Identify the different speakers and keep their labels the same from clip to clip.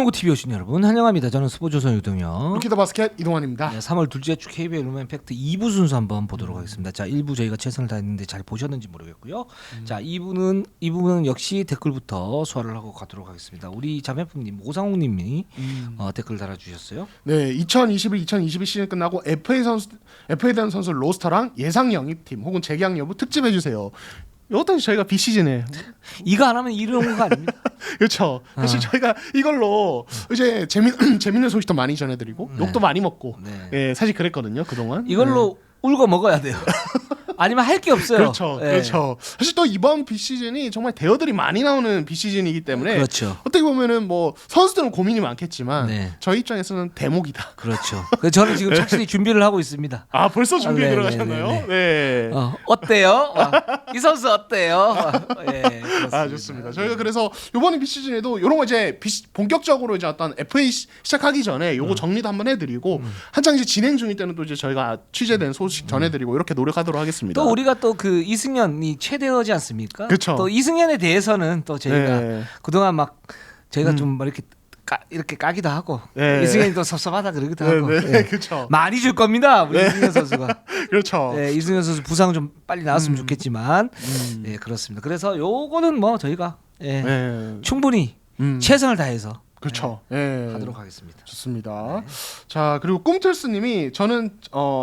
Speaker 1: 프로농구 TV 오신 여러분 환영합니다. 저는 스포츠조선 유동혁.
Speaker 2: 루키더 바스켓 이동환입니다.
Speaker 1: 네, 3월 둘째 주 KBL 룸앤 팩트 2부 순서 한번 보도록 하겠습니다. 자, 1부 저희가 최선을 다했는데 잘 보셨는지 모르겠고요. 자, 2부는 역시 댓글부터 소화를 하고 가도록 하겠습니다. 우리 자매품님 오상욱님이 댓글 달아주셨어요.
Speaker 2: 네, 2021-2022 시즌 끝나고 FA 된 선수 로스터랑 예상 영입팀 혹은 재계약 여부 특집 해주세요. 이것도 저희가 비시즌에
Speaker 1: 이거 안 하면 이런 거 아닙니까?
Speaker 2: 그렇죠. 사실 저희가 이걸로 이제 재밌는 소식도 많이 전해드리고 욕도 많이 먹고 예, 사실 그랬거든요 그동안.
Speaker 1: 이걸로 울고 먹어야 돼요. 아니면 할 게 없어요.
Speaker 2: 그렇죠, 그렇죠. 사실 또 이번 비시즌이 정말 대어들이 많이 나오는 비시즌이기 때문에
Speaker 1: 그렇죠.
Speaker 2: 어떻게 보면은 뭐 선수들은 고민이 많겠지만 저희 입장에서는 대목이다.
Speaker 1: 그렇죠. 저는 지금 착실히 준비를 하고 있습니다.
Speaker 2: 아 벌써 준비에 들어가셨나요? 네.
Speaker 1: 어때요? 이 선수 어때요? 예,
Speaker 2: 아 좋습니다. 저희가 그래서 이번 비시즌에도 이런 거 이제 본격적으로 이제 어떤 FA 시작하기 전에 요거 정리도 한번 해드리고 한창 이제 진행 중일 때는 또 이제 저희가 취재된 소식 전해드리고 이렇게 노력하도록 하겠습니다.
Speaker 1: 또 우리가 또 그 이승현이 최대어지 않습니까?
Speaker 2: 그렇죠.
Speaker 1: 또 이승현에 대해서는 또 저희가 그동안 막 저희가 좀 이렇게 까기도 하고 이승현이 또 섭섭하다 그러기도 하고
Speaker 2: 그렇죠.
Speaker 1: 많이 줄 겁니다 우리 이승현 선수가.
Speaker 2: 그렇죠.
Speaker 1: 이승현 선수 부상 좀 빨리 나왔으면 좋겠지만 그렇습니다. 그래서 요거는 뭐 저희가 충분히 최선을 다해서
Speaker 2: 그렇죠.
Speaker 1: 하도록 하겠습니다.
Speaker 2: 좋습니다. 자 그리고 꿈틀스님이 저는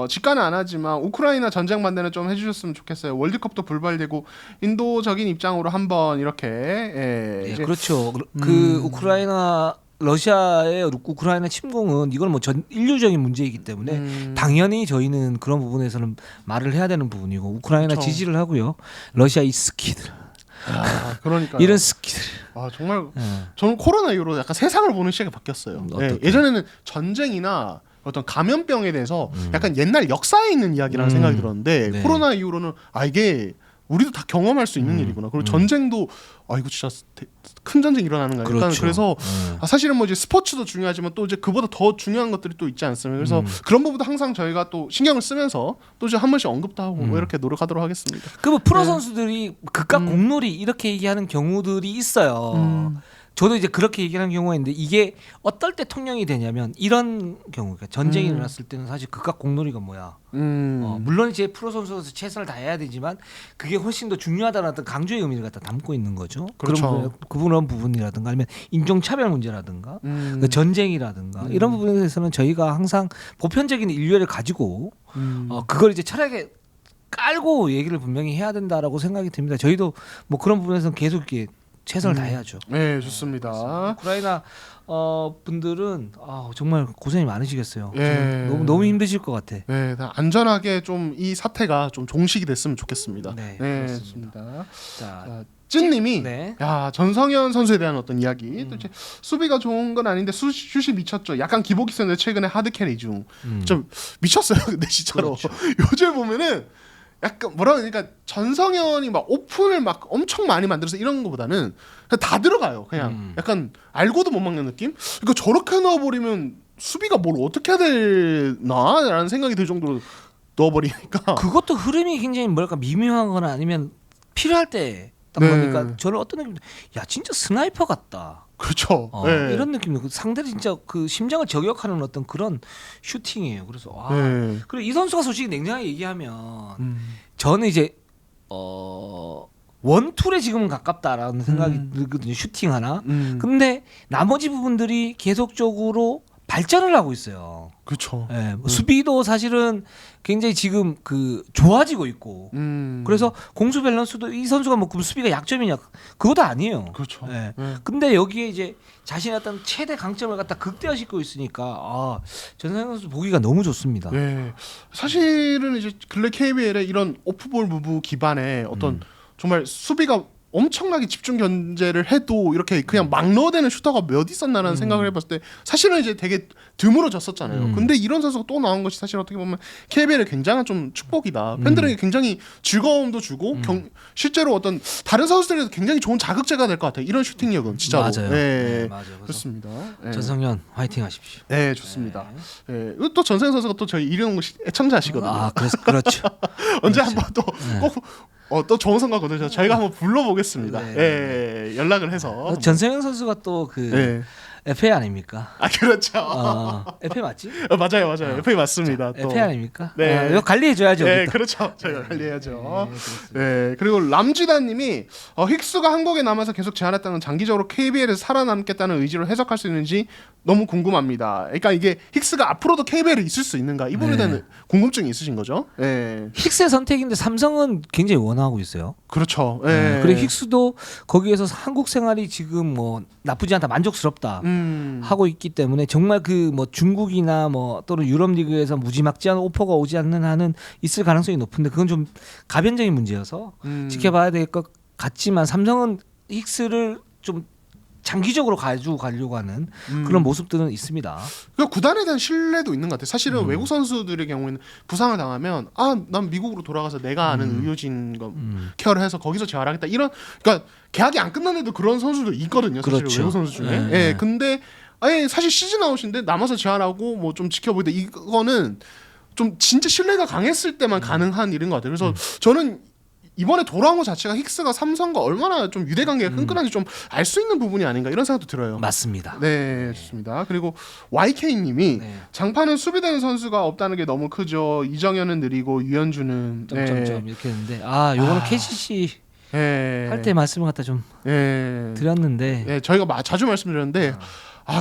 Speaker 2: 직관은 안 하지만 우크라이나 전쟁 반대는 좀 해주셨으면 좋겠어요. 월드컵도 불발되고 인도적인 입장으로 한번 이렇게
Speaker 1: 그렇죠. 그 러시아의 우크라이나 침공은 이건 뭐 전 인류적인 문제이기 때문에 당연히 저희는 그런 부분에서는 말을 해야 되는 부분이고 우크라이나
Speaker 2: 그렇죠.
Speaker 1: 지지를 하고요. 러시아 이 스키들.
Speaker 2: 그러니까
Speaker 1: 이런 스키들.
Speaker 2: 정말 저는 코로나 이후로 약간 세상을 보는 시각이 바뀌었어요. 예전에는 전쟁이나 어떤 감염병에 대해서 약간 옛날 역사에 있는 이야기라는 생각이 들었는데 코로나 이후로는 이게 우리도 다 경험할 수 있는 일이구나. 그리고 전쟁도 이거 진짜 큰 전쟁 일어나는 거야.
Speaker 1: 그렇죠.
Speaker 2: 그래서 사실은 뭐 이제 스포츠도 중요하지만 또 이제 그보다 더 중요한 것들이 또 있지 않습니까? 그래서 그런 부분도 항상 저희가 또 신경을 쓰면서 또 이제 한 번씩 언급도 하고 뭐 이렇게 노력하도록 하겠습니다.
Speaker 1: 그 뭐 프로 선수들이 극과 공놀이 이렇게 얘기하는 경우들이 있어요. 저도 이제 그렇게 얘기하는 경우가 있는데 이게 어떨 때 통용이 되냐면 이런 경우, 그러니까 전쟁이 일어났을 때는 사실 극과 공놀이가 뭐야. 물론 이제 프로 선수로서 최선을 다해야 되지만 그게 훨씬 더 중요하다는 어떤 강조의 의미를 갖다 담고 있는 거죠.
Speaker 2: 그렇죠.
Speaker 1: 그런 부분이라든가 아니면 인종차별 문제라든가 그 전쟁이라든가 이런 부분에 대해서는 저희가 항상 보편적인 인류애를 가지고 그걸 이제 철학에 깔고 얘기를 분명히 해야 된다라고 생각이 듭니다. 저희도 뭐 그런 부분에서는 계속 이렇게 최선을 다해야죠.
Speaker 2: 네, 좋습니다.
Speaker 1: 우크라이나 분들은 정말 고생이 많으시겠어요. 너무 힘드실 것 같아.
Speaker 2: 네, 안전하게 좀 이 사태가 좀 종식이 됐으면 좋겠습니다.
Speaker 1: 네,
Speaker 2: 좋습니다.
Speaker 1: 자,
Speaker 2: 찐님이 전성현 선수에 대한 어떤 이야기. 또 이제 수비가 좋은 건 아닌데 슛이 미쳤죠. 약간 기복이 있었는데 최근에 하드 캐리 중 좀 미쳤어요. 근데 진짜로 요즘 보면은. 약간 그러니까 전성현이 막 오픈을 막 엄청 많이 만들어서 이런 거보다는 그냥 다 들어가요. 그냥 약간 알고도 못 막는 느낌? 그러니까 저렇게 넣어버리면 수비가 뭘 어떻게 해야 되나라는 생각이 들 정도로 넣어버리니까
Speaker 1: 그것도 흐름이 굉장히 뭐랄까 미묘하거나 아니면 필요할 때 딱 보니까 저는 어떤 느낌, 야 진짜 스나이퍼 같다.
Speaker 2: 그렇죠.
Speaker 1: 이런 느낌이에요. 상대를 진짜 그 심장을 저격하는 어떤 그런 슈팅이에요. 그래서 그리고 이 선수가 솔직히 냉정하게 얘기하면 저는 이제 원툴에 지금은 가깝다라는 생각이 들거든요. 슈팅 하나. 근데 나머지 부분들이 계속적으로 발전을 하고 있어요.
Speaker 2: 그렇죠.
Speaker 1: 수비도 사실은 굉장히 지금 좋아지고 있고, 그래서 공수 밸런스도 이 선수가 뭐 수비가 약점이냐 그것도 아니에요.
Speaker 2: 그렇죠.
Speaker 1: 근데 여기에 이제 자신의 어떤 최대 강점을 갖다 극대화시키고 있으니까 전상현 선수 보기가 너무 좋습니다.
Speaker 2: 사실은 이제 근래 KBL의 이런 오프볼 무브 기반의 어떤 정말 수비가 엄청나게 집중 견제를 해도 이렇게 그냥 막 넣어대는 슈터가 몇 있었나라는 생각을 해봤을 때 사실은 이제 되게 드물어졌었잖아요. 근데 이런 선수가 또 나온 것이 사실 어떻게 보면 KBL의 굉장한 좀 축복이다. 팬들에게 굉장히 즐거움도 주고 실제로 어떤 다른 선수들에도 굉장히 좋은 자극제가 될 것 같아요. 이런 슈팅력은 진짜로.
Speaker 1: 맞아요. 맞아요.
Speaker 2: 그렇습니다.
Speaker 1: 전성현 화이팅 하십시오.
Speaker 2: 네, 좋습니다. 또 전성현 선수가 또 저희 이룡 애청자시거든요.
Speaker 1: 그렇죠.
Speaker 2: 언제 한번 또 꼭 또 좋은 성과 거두셔서 저희가 한번 불러보겠습니다. 연락을 해서.
Speaker 1: 전성현 선수가 또 FA 아닙니까?
Speaker 2: 아 그렇죠.
Speaker 1: FA 맞지?
Speaker 2: 맞아요. FA 맞습니다. 또.
Speaker 1: FA 아닙니까?
Speaker 2: 네.
Speaker 1: 이거 관리해줘야죠.
Speaker 2: 네,
Speaker 1: 우리 또.
Speaker 2: 그렇죠. 저희가 관리해야죠.
Speaker 1: 그렇습니다.
Speaker 2: 네, 그리고 람지다님이 힉스가 한국에 남아서 계속 제안했다는 장기적으로 KBL에서 살아남겠다는 의지로 해석할 수 있는지 너무 궁금합니다. 그러니까 이게 힉스가 앞으로도 KBL에 있을 수 있는가 이 부분에 대한 궁금증이 있으신 거죠? 네,
Speaker 1: 힉스의 선택인데 삼성은 굉장히 원하고 있어요.
Speaker 2: 그렇죠. 네.
Speaker 1: 그리고 힉스도 거기에서 한국 생활이 지금 뭐 나쁘지 않다, 만족스럽다 하고 있기 때문에 정말 그 뭐 중국이나 뭐 또는 유럽 리그에서 무지막지한 오퍼가 오지 않는 한은 있을 가능성이 높은데 그건 좀 가변적인 문제여서 지켜봐야 될 것 같지만 삼성은 힉스를 좀 장기적으로 가지고 가려고 하는 그런 모습들은 있습니다.
Speaker 2: 그 구단에 대한 신뢰도 있는 것 같아요. 사실은 외국 선수들의 경우에는 부상을 당하면 난 미국으로 돌아가서 내가 아는 의료진 케어를 해서 거기서 재활하겠다 이런 그러니까 계약이 안 끝났는데도 그런 선수도 있거든요. 사실
Speaker 1: 그렇죠.
Speaker 2: 외국 선수 중에. 예, 근데 아예 사실 시즌 아웃인데 남아서 재활하고 뭐 좀 지켜보는데 이거는 좀 진짜 신뢰가 강했을 때만 가능한 일인 것 같아요. 그래서 저는 이번에 돌아온 것 자체가 힉스가 삼성과 얼마나 좀 유대관계가 끈끈한지 좀 알 수 있는 부분이 아닌가 이런 생각도 들어요.
Speaker 1: 맞습니다.
Speaker 2: 네, 좋습니다. 그리고 YK님이 장판은 수비되는 선수가 없다는 게 너무 크죠. 이정현은 느리고 유현주는
Speaker 1: 점점점 이렇게 했는데 요거는 KCC 할 때 말씀을 갖다 좀 드렸는데
Speaker 2: 네, 저희가 자주 말씀드렸는데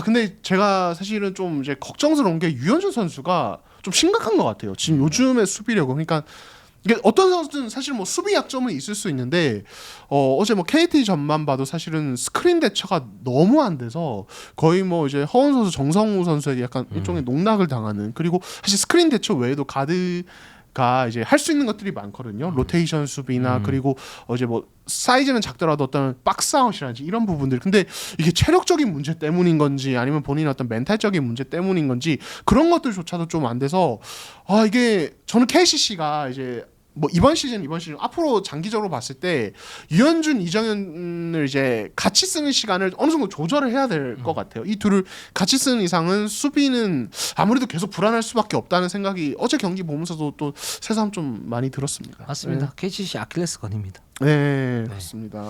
Speaker 2: 근데 제가 사실은 좀 이제 걱정스러운 게 유현준 선수가 좀 심각한 것 같아요. 지금 요즘의 수비력은 그러니까 이게 어떤 선수는 사실 뭐 수비 약점은 있을 수 있는데 어제 뭐 KT 전만 봐도 사실은 스크린 대처가 너무 안 돼서 거의 뭐 이제 허원 선수 정성우 선수에게 약간 일종의 농락을 당하는 그리고 사실 스크린 대처 외에도 가드가 이제 할 수 있는 것들이 많거든요. 로테이션 수비나 그리고 이제 뭐 사이즈는 작더라도 어떤 박스아웃이라든지 이런 부분들 근데 이게 체력적인 문제 때문인 건지 아니면 본인의 어떤 멘탈적인 문제 때문인 건지 그런 것들조차도 좀 안 돼서 이게 저는 KCC가 이제 뭐 이번 시즌 앞으로 장기적으로 봤을 때 유현준, 이정현을 이제 같이 쓰는 시간을 어느 정도 조절을 해야 될 것 같아요. 이 둘을 같이 쓰는 이상은 수비는 아무래도 계속 불안할 수밖에 없다는 생각이 어제 경기 보면서도 또 새삼 좀 많이 들었습니다.
Speaker 1: 맞습니다. KCC 아킬레스건입니다.
Speaker 2: 네, 그렇습니다.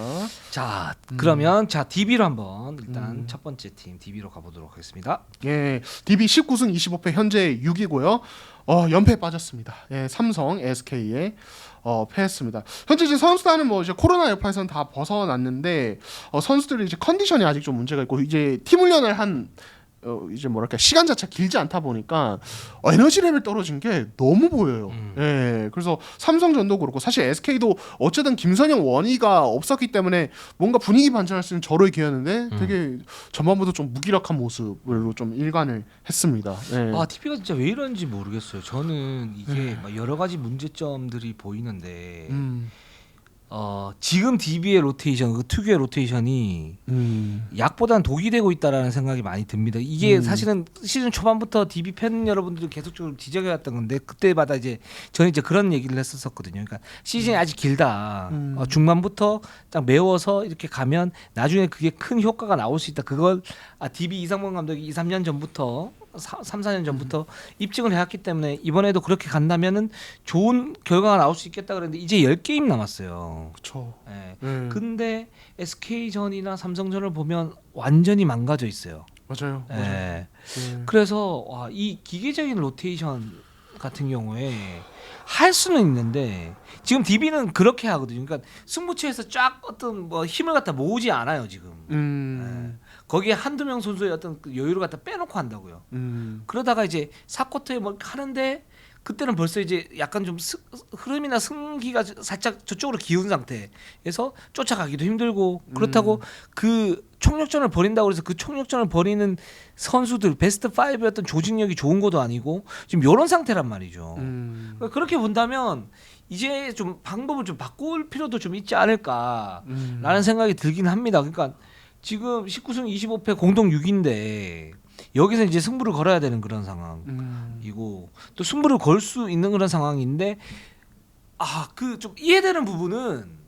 Speaker 1: 자, 그러면 DB로 한번 일단 첫 번째 팀 DB로 가보도록 하겠습니다.
Speaker 2: 예, DB 19승 25패 현재 6위고요. 연패에 빠졌습니다. 예, 삼성 SK에 패했습니다. 현재 이제 선수단은 뭐 이제 코로나 여파에서는 다 벗어났는데 선수들이 이제 컨디션이 아직 좀 문제가 있고 이제 팀 훈련을 한 이제 뭐랄까 시간 자체가 길지 않다 보니까 에너지 레벨 떨어진 게 너무 보여요. 예, 그래서 삼성전도 그렇고 사실 SK도 어쨌든 김선영 원희가 없었기 때문에 뭔가 분위기 반전할 수 있는 절호의 기회였는데 되게 전반부터 좀 무기력한 모습으로 좀 일관을 했습니다. 예.
Speaker 1: TV가 진짜 왜 이런지 모르겠어요. 저는 이게 막 여러 가지 문제점들이 보이는데 지금 DB의 로테이션, 그 특유의 로테이션이 약보다는 독이 되고 있다라는 생각이 많이 듭니다. 이게 사실은 시즌 초반부터 DB 팬 여러분들이 계속적으로 지적해왔던 건데 그때마다 이제 저는 이제 그런 얘기를 했었거든요. 그러니까 시즌이 아직 길다. 중반부터 딱 메워서 이렇게 가면 나중에 그게 큰 효과가 나올 수 있다. 그걸 DB 이상범 감독이 2, 3년 전부터 3, 4년 전부터 입증을 해왔기 때문에 이번에도 그렇게 간다면은 좋은 결과가 나올 수 있겠다 그랬는데 이제 10게임 남았어요.
Speaker 2: 그렇죠.
Speaker 1: 네. 근데 SK전이나 삼성전을 보면 완전히 망가져 있어요.
Speaker 2: 맞아요.
Speaker 1: 네. 그래서 이 기계적인 로테이션 같은 경우에 할 수는 있는데 지금 DB는 그렇게 하거든요. 그러니까 승부처에서 쫙 어떤 뭐 힘을 갖다 모으지 않아요 지금. 네. 거기에 한두 명 선수의 어떤 그 여유를 갖다 빼놓고 한다고요. 그러다가 이제 4쿼터에 뭐 하는데 그때는 벌써 이제 약간 좀 흐름이나 승기가 살짝 저쪽으로 기운 상태에서 쫓아가기도 힘들고 그렇다고 그 총력전을 벌인다고 해서 그 총력전을 벌이는 선수들 베스트 5였던 조직력이 좋은 것도 아니고 지금 이런 상태란 말이죠. 그러니까 그렇게 본다면 이제 좀 방법을 좀 바꿀 필요도 좀 있지 않을까라는 생각이 들긴 합니다. 그러니까 지금 19승 25패 공동 6인데 여기서 이제 승부를 걸어야 되는 그런 상황이고 또 승부를 걸 수 있는 그런 상황인데 그 좀 이해되는 부분은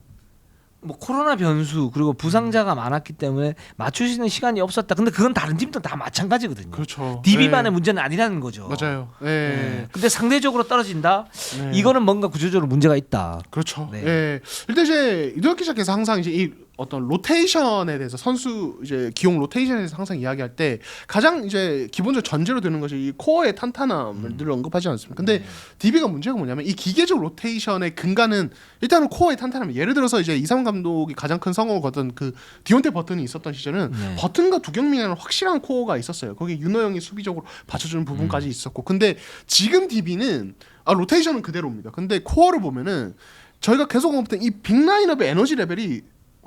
Speaker 1: 뭐 코로나 변수 그리고 부상자가 많았기 때문에 맞출 수 있는 시간이 없었다. 근데 그건 다른 팀도 다 마찬가지거든요.
Speaker 2: 그렇죠.
Speaker 1: DB만의 문제는 아니라는 거죠.
Speaker 2: 맞아요.
Speaker 1: 근데 상대적으로 떨어진다. 이거는 뭔가 구조적으로 문제가 있다.
Speaker 2: 그렇죠. 일단 이제 이동혁 기자께서 항상 이제 이 어떤 로테이션에 대해서 선수 이제 기용 로테이션에 대해서 항상 이야기할 때 가장 이제 기본적 전제로 되는 것이 이 코어의 탄탄함을 늘 언급하지 않습니까? 근데 DB가 문제가 뭐냐면 이 기계적 로테이션의 근간은 일단은 코어의 탄탄함. 예를 들어서 이제 이상훈 감독이 가장 큰 성공을 거둔 그 디온테 버튼이 있었던 시절은 버튼과 두경민이라는 확실한 코어가 있었어요. 거기 윤호 형이 수비적으로 받쳐주는 부분까지 있었고, 근데 지금 DB는 로테이션은 그대로입니다. 근데 코어를 보면은 저희가 계속 언급했던 이 빅라인업의 에너지 레벨이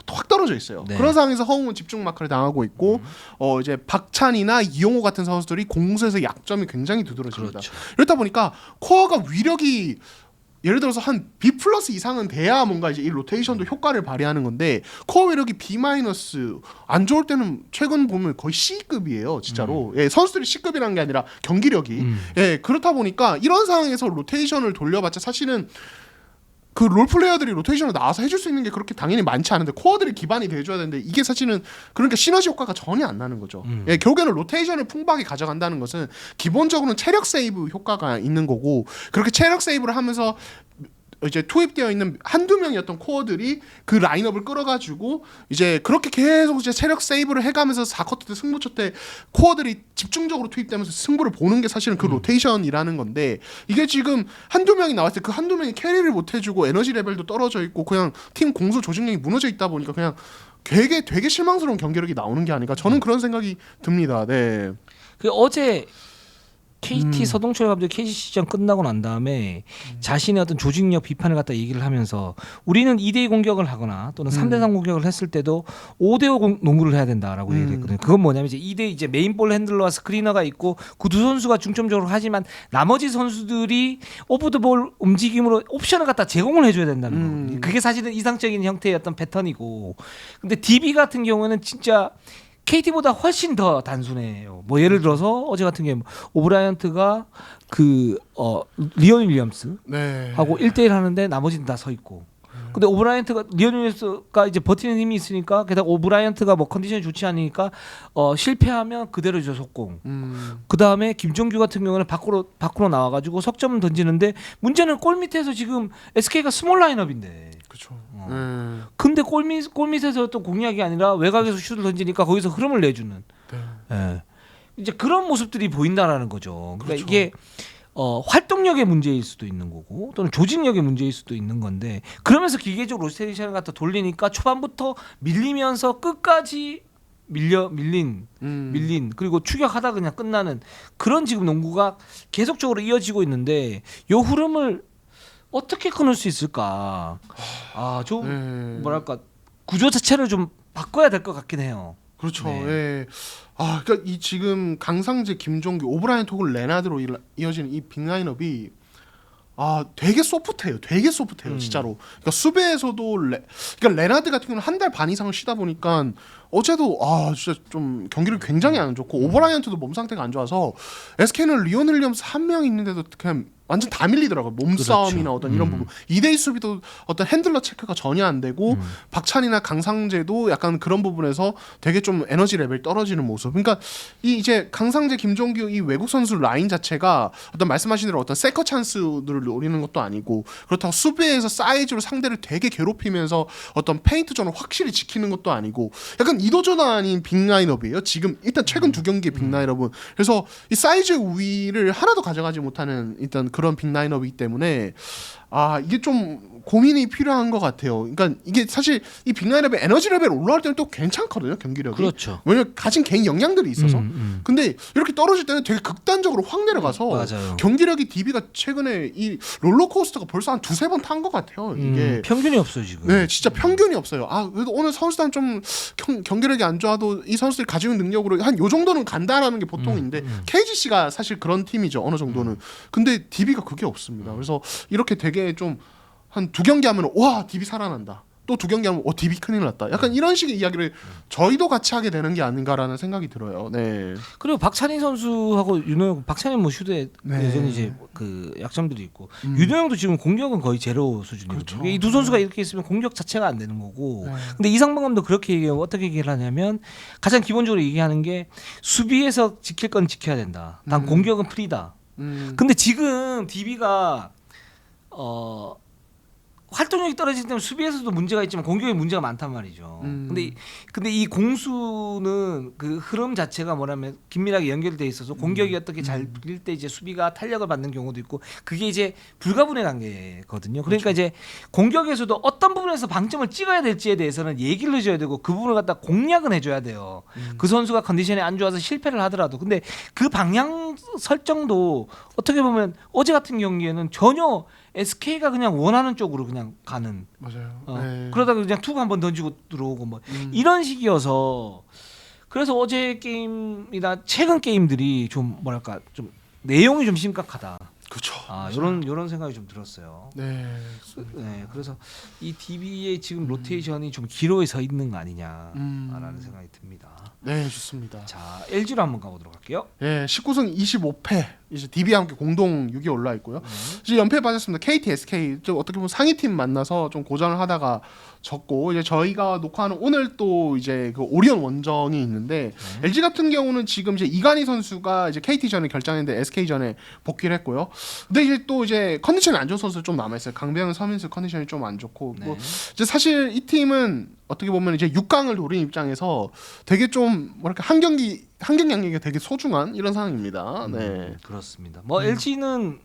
Speaker 2: 확 떨어져 있어요.
Speaker 1: 네.
Speaker 2: 그런 상황에서 허웅은 집중 마크를 당하고 있고 이제 박찬이나 이용호 같은 선수들이 공수에서 약점이 굉장히 두드러집니다.
Speaker 1: 그렇죠.
Speaker 2: 그렇다 보니까 코어가 위력이 예를 들어서 한 B+ 이상은 돼야 뭔가 이제 이 로테이션도 효과를 발휘하는 건데 코어 위력이 B- 안 좋을 때는 최근 보면 거의 C급이에요, 진짜로. 예, 선수들이 C급이라는 게 아니라 경기력이. 예, 그렇다 보니까 이런 상황에서 로테이션을 돌려봤자 사실은 그 롤플레이어들이 로테이션으로 나와서 해줄 수 있는 게 그렇게 당연히 많지 않은데 코어들이 기반이 돼줘야 되는데 이게 사실은 그러니까 시너지 효과가 전혀 안 나는 거죠. 예, 결국에는 로테이션을 풍부하게 가져간다는 것은 기본적으로는 체력 세이브 효과가 있는 거고, 그렇게 체력 세이브를 하면서 이제 투입되어 있는 한두 명이었던 코어들이 그 라인업을 끌어가지고 이제 그렇게 계속 이제 체력 세이브를 해가면서 4쿼터 때 승부처 때 코어들이 집중적으로 투입되면서 승부를 보는 게 사실은 그 로테이션이라는 건데, 이게 지금 한두 명이 나왔을 때 그 한두 명이 캐리를 못 해주고 에너지 레벨도 떨어져 있고 그냥 팀 공수 조직력이 무너져 있다 보니까 그냥 되게 실망스러운 경기력이 나오는 게 아닌가, 저는 그런 생각이 듭니다. 네.
Speaker 1: 그 어제 KT 서동철 감독이 KC 시즌 끝나고 난 다음에 자신의 어떤 조직력 비판을 갖다 얘기를 하면서 우리는 2대2 공격을 하거나 또는 3대3 공격을 했을 때도 5대5 농구를 해야 된다라고 얘기를 했거든요. 그건 뭐냐면 이제 2대 이제 메인볼 핸들러와 스크리너가 있고 그 두 선수가 중점적으로 하지만 나머지 선수들이 오브 더 볼 움직임으로 옵션을 갖다 제공을 해줘야 된다는 거거든요. 그게 사실은 이상적인 형태의 어떤 패턴이고, 근데 DB 같은 경우는 진짜 KT보다 훨씬 더 단순해요. 뭐 예를 들어서 어제 같은 경우 오브라이언트가 리온 윌리엄스
Speaker 2: 네.
Speaker 1: 하고 1대1 하는데 나머지는 다 서 있고. 근데 오브라이언트가 리온 윌리엄스가 이제 버티는 힘이 있으니까, 게다가 오브라이언트가 뭐 컨디션이 좋지 않으니까 실패하면 그대로 저 속공. 그 다음에 김종규 같은 경우는 밖으로 나와가지고 석점을 던지는데 문제는 골 밑에서 지금 SK가 스몰 라인업인데.
Speaker 2: 그렇죠.
Speaker 1: 근데 골밑에서 또 공략이 아니라 외곽에서 슛을 던지니까 거기서 흐름을 내주는.
Speaker 2: 네.
Speaker 1: 예. 이제 그런 모습들이 보인다라는 거죠. 그러니까
Speaker 2: 그렇죠.
Speaker 1: 이게 활동력의 문제일 수도 있는 거고 또는 조직력의 문제일 수도 있는 건데, 그러면서 기계적 로테이션을 갖다 돌리니까 초반부터 밀리면서 끝까지 밀린 그리고 추격하다 그냥 끝나는 그런 지금 농구가 계속적으로 이어지고 있는데, 요 흐름을 어떻게 끊을 수 있을까? 좀 뭐랄까 구조 자체를 좀 바꿔야 될 것 같긴 해요.
Speaker 2: 그렇죠.
Speaker 1: 네.
Speaker 2: 예. 그러니까 이 지금 강상재, 김종규, 오브라이언 혹은 레나드로 이어지는 이 빅라인업이 되게 소프트해요. 되게 소프트해요, 진짜로. 그러니까 수비에서도 그러니까 레나드 같은 경우는 한 달 반 이상을 쉬다 보니까 어제도 진짜 좀 경기를 굉장히 안 좋고, 오브라이언트도 몸 상태가 안 좋아서 SK는 리온 윌리엄스 한 명 있는데도 그냥 완전 다 밀리더라고요. 몸싸움이나
Speaker 1: 그렇죠.
Speaker 2: 어떤 이런 부분. 2대2 수비도 어떤 핸들러 체크가 전혀 안 되고 박찬이나 강상재도 약간 그런 부분에서 되게 좀 에너지 레벨 떨어지는 모습. 그러니까 이제 강상재, 김종규 이 외국 선수 라인 자체가 어떤 말씀하신 대로 어떤 세컨 찬스들을 노리는 것도 아니고, 그렇다고 수비에서 사이즈로 상대를 되게 괴롭히면서 어떤 페인트 존을 확실히 지키는 것도 아니고, 약간 이도저도 아닌 빅라인업이에요. 지금 일단 최근 두 경기의 빅라인업은. 그래서 이 사이즈 우위를 하나도 가져가지 못하는 일단 그런 빅라인업이기 때문에 이게 좀 고민이 필요한 것 같아요. 그러니까 이게 사실 이 빅라인업의 에너지 레벨 올라갈 때는 또 괜찮거든요, 경기력이.
Speaker 1: 그렇죠.
Speaker 2: 왜냐면 가진 개인 역량들이 있어서. 근데 이렇게 떨어질 때는 되게 극단적으로 확 내려가서
Speaker 1: 맞아요.
Speaker 2: 경기력이 DB가 최근에 이 롤러코스터가 벌써 한 두세 번 탄 것 같아요. 이게
Speaker 1: 평균이 없어요 지금.
Speaker 2: 네, 진짜 평균이 없어요. 그래도 오늘 선수단 좀 경기력이 안 좋아도 이 선수들이 가지고 있는 능력으로 한 요 정도는 간다라는 게 보통인데, KGC가 사실 그런 팀이죠, 어느 정도는. 근데 DB가 그게 없습니다. 그래서 이렇게 되게 좀 한 두 경기 하면 와 DB 살아난다, 또 두 경기 하면 DB 큰일 났다, 약간 이런 식의 이야기를 저희도 같이 하게 되는 게 아닌가라는 생각이 들어요. 네.
Speaker 1: 그리고 박찬희 선수하고 윤호영, 박찬희 뭐 슈트에
Speaker 2: 네.
Speaker 1: 여전히 이제 그 약점들이 있고, 윤호영도 지금 공격은 거의 제로 수준이거든요.
Speaker 2: 그렇죠.
Speaker 1: 이 두 선수가 이렇게 있으면 공격 자체가 안 되는 거고.
Speaker 2: 네.
Speaker 1: 근데 이상범 감독 그렇게 얘기하고 어떻게 얘기를 하냐면, 가장 기본적으로 얘기하는 게 수비에서 지킬 건 지켜야 된다. 단 공격은 프리다. 근데 지금 DB가 활동력이 떨어지기 때문에 수비에서도 문제가 있지만 공격에 문제가 많단 말이죠. 근데 이 공수는 그 흐름 자체가 뭐냐면 긴밀하게 연결돼 있어서 공격이 어떻게 잘 풀릴 때 이제 수비가 탄력을 받는 경우도 있고 그게 이제 불가분의 관계거든요. 그러니까
Speaker 2: 그렇죠.
Speaker 1: 이제 공격에서도 어떤 부분에서 방점을 찍어야 될지에 대해서는 얘기를 해줘야 되고 그 부분을 갖다 공략은 해줘야 돼요. 그 선수가 컨디션이 안 좋아서 실패를 하더라도 근데 그 방향 설정도 어떻게 보면 어제 같은 경기에는 전혀 SK가 그냥 원하는 쪽으로 그냥 가는
Speaker 2: 맞아요.
Speaker 1: 그러다가 그냥 툭 한번 던지고 들어오고 뭐 이런 식이어서 그래서 어제 게임이나 최근 게임들이 좀 뭐랄까 좀 내용이 좀 심각하다.
Speaker 2: 그렇죠.
Speaker 1: 이런 생각이 좀 들었어요.
Speaker 2: 네.
Speaker 1: 네, 그래서 이 DB의 지금 로테이션이 좀 기로에 서 있는 거 아니냐라는 생각이 듭니다.
Speaker 2: 네, 좋습니다.
Speaker 1: 자, LG로 한번 가보도록 할게요.
Speaker 2: 예, 19승 25패. 이제 DB와 함께 공동 6위에 올라 있고요. 이제 연패 빠졌습니다. KT, SK 좀 어떻게 보면 상위 팀 만나서 좀 고전을 하다가 졌고 이제 저희가 녹화하는 오늘 또 이제 그 오리온 원정이 있는데 LG 같은 경우는 지금 이제 이관희 선수가 이제 KT 전에 결장했는데 SK 전에 복귀를 했고요. 근데 이제 또 이제 컨디션이 안 좋은 선수 좀 남아 있어요. 강병현, 서민수 컨디션이 좀 안 좋고 뭐 이제 사실 이 팀은 어떻게 보면 이제 6강을 노린 입장에서 되게 좀 뭐랄까 한 경기 양력이 되게 소중한 이런 상황입니다. 네.
Speaker 1: 그렇습니다. 뭐 LG는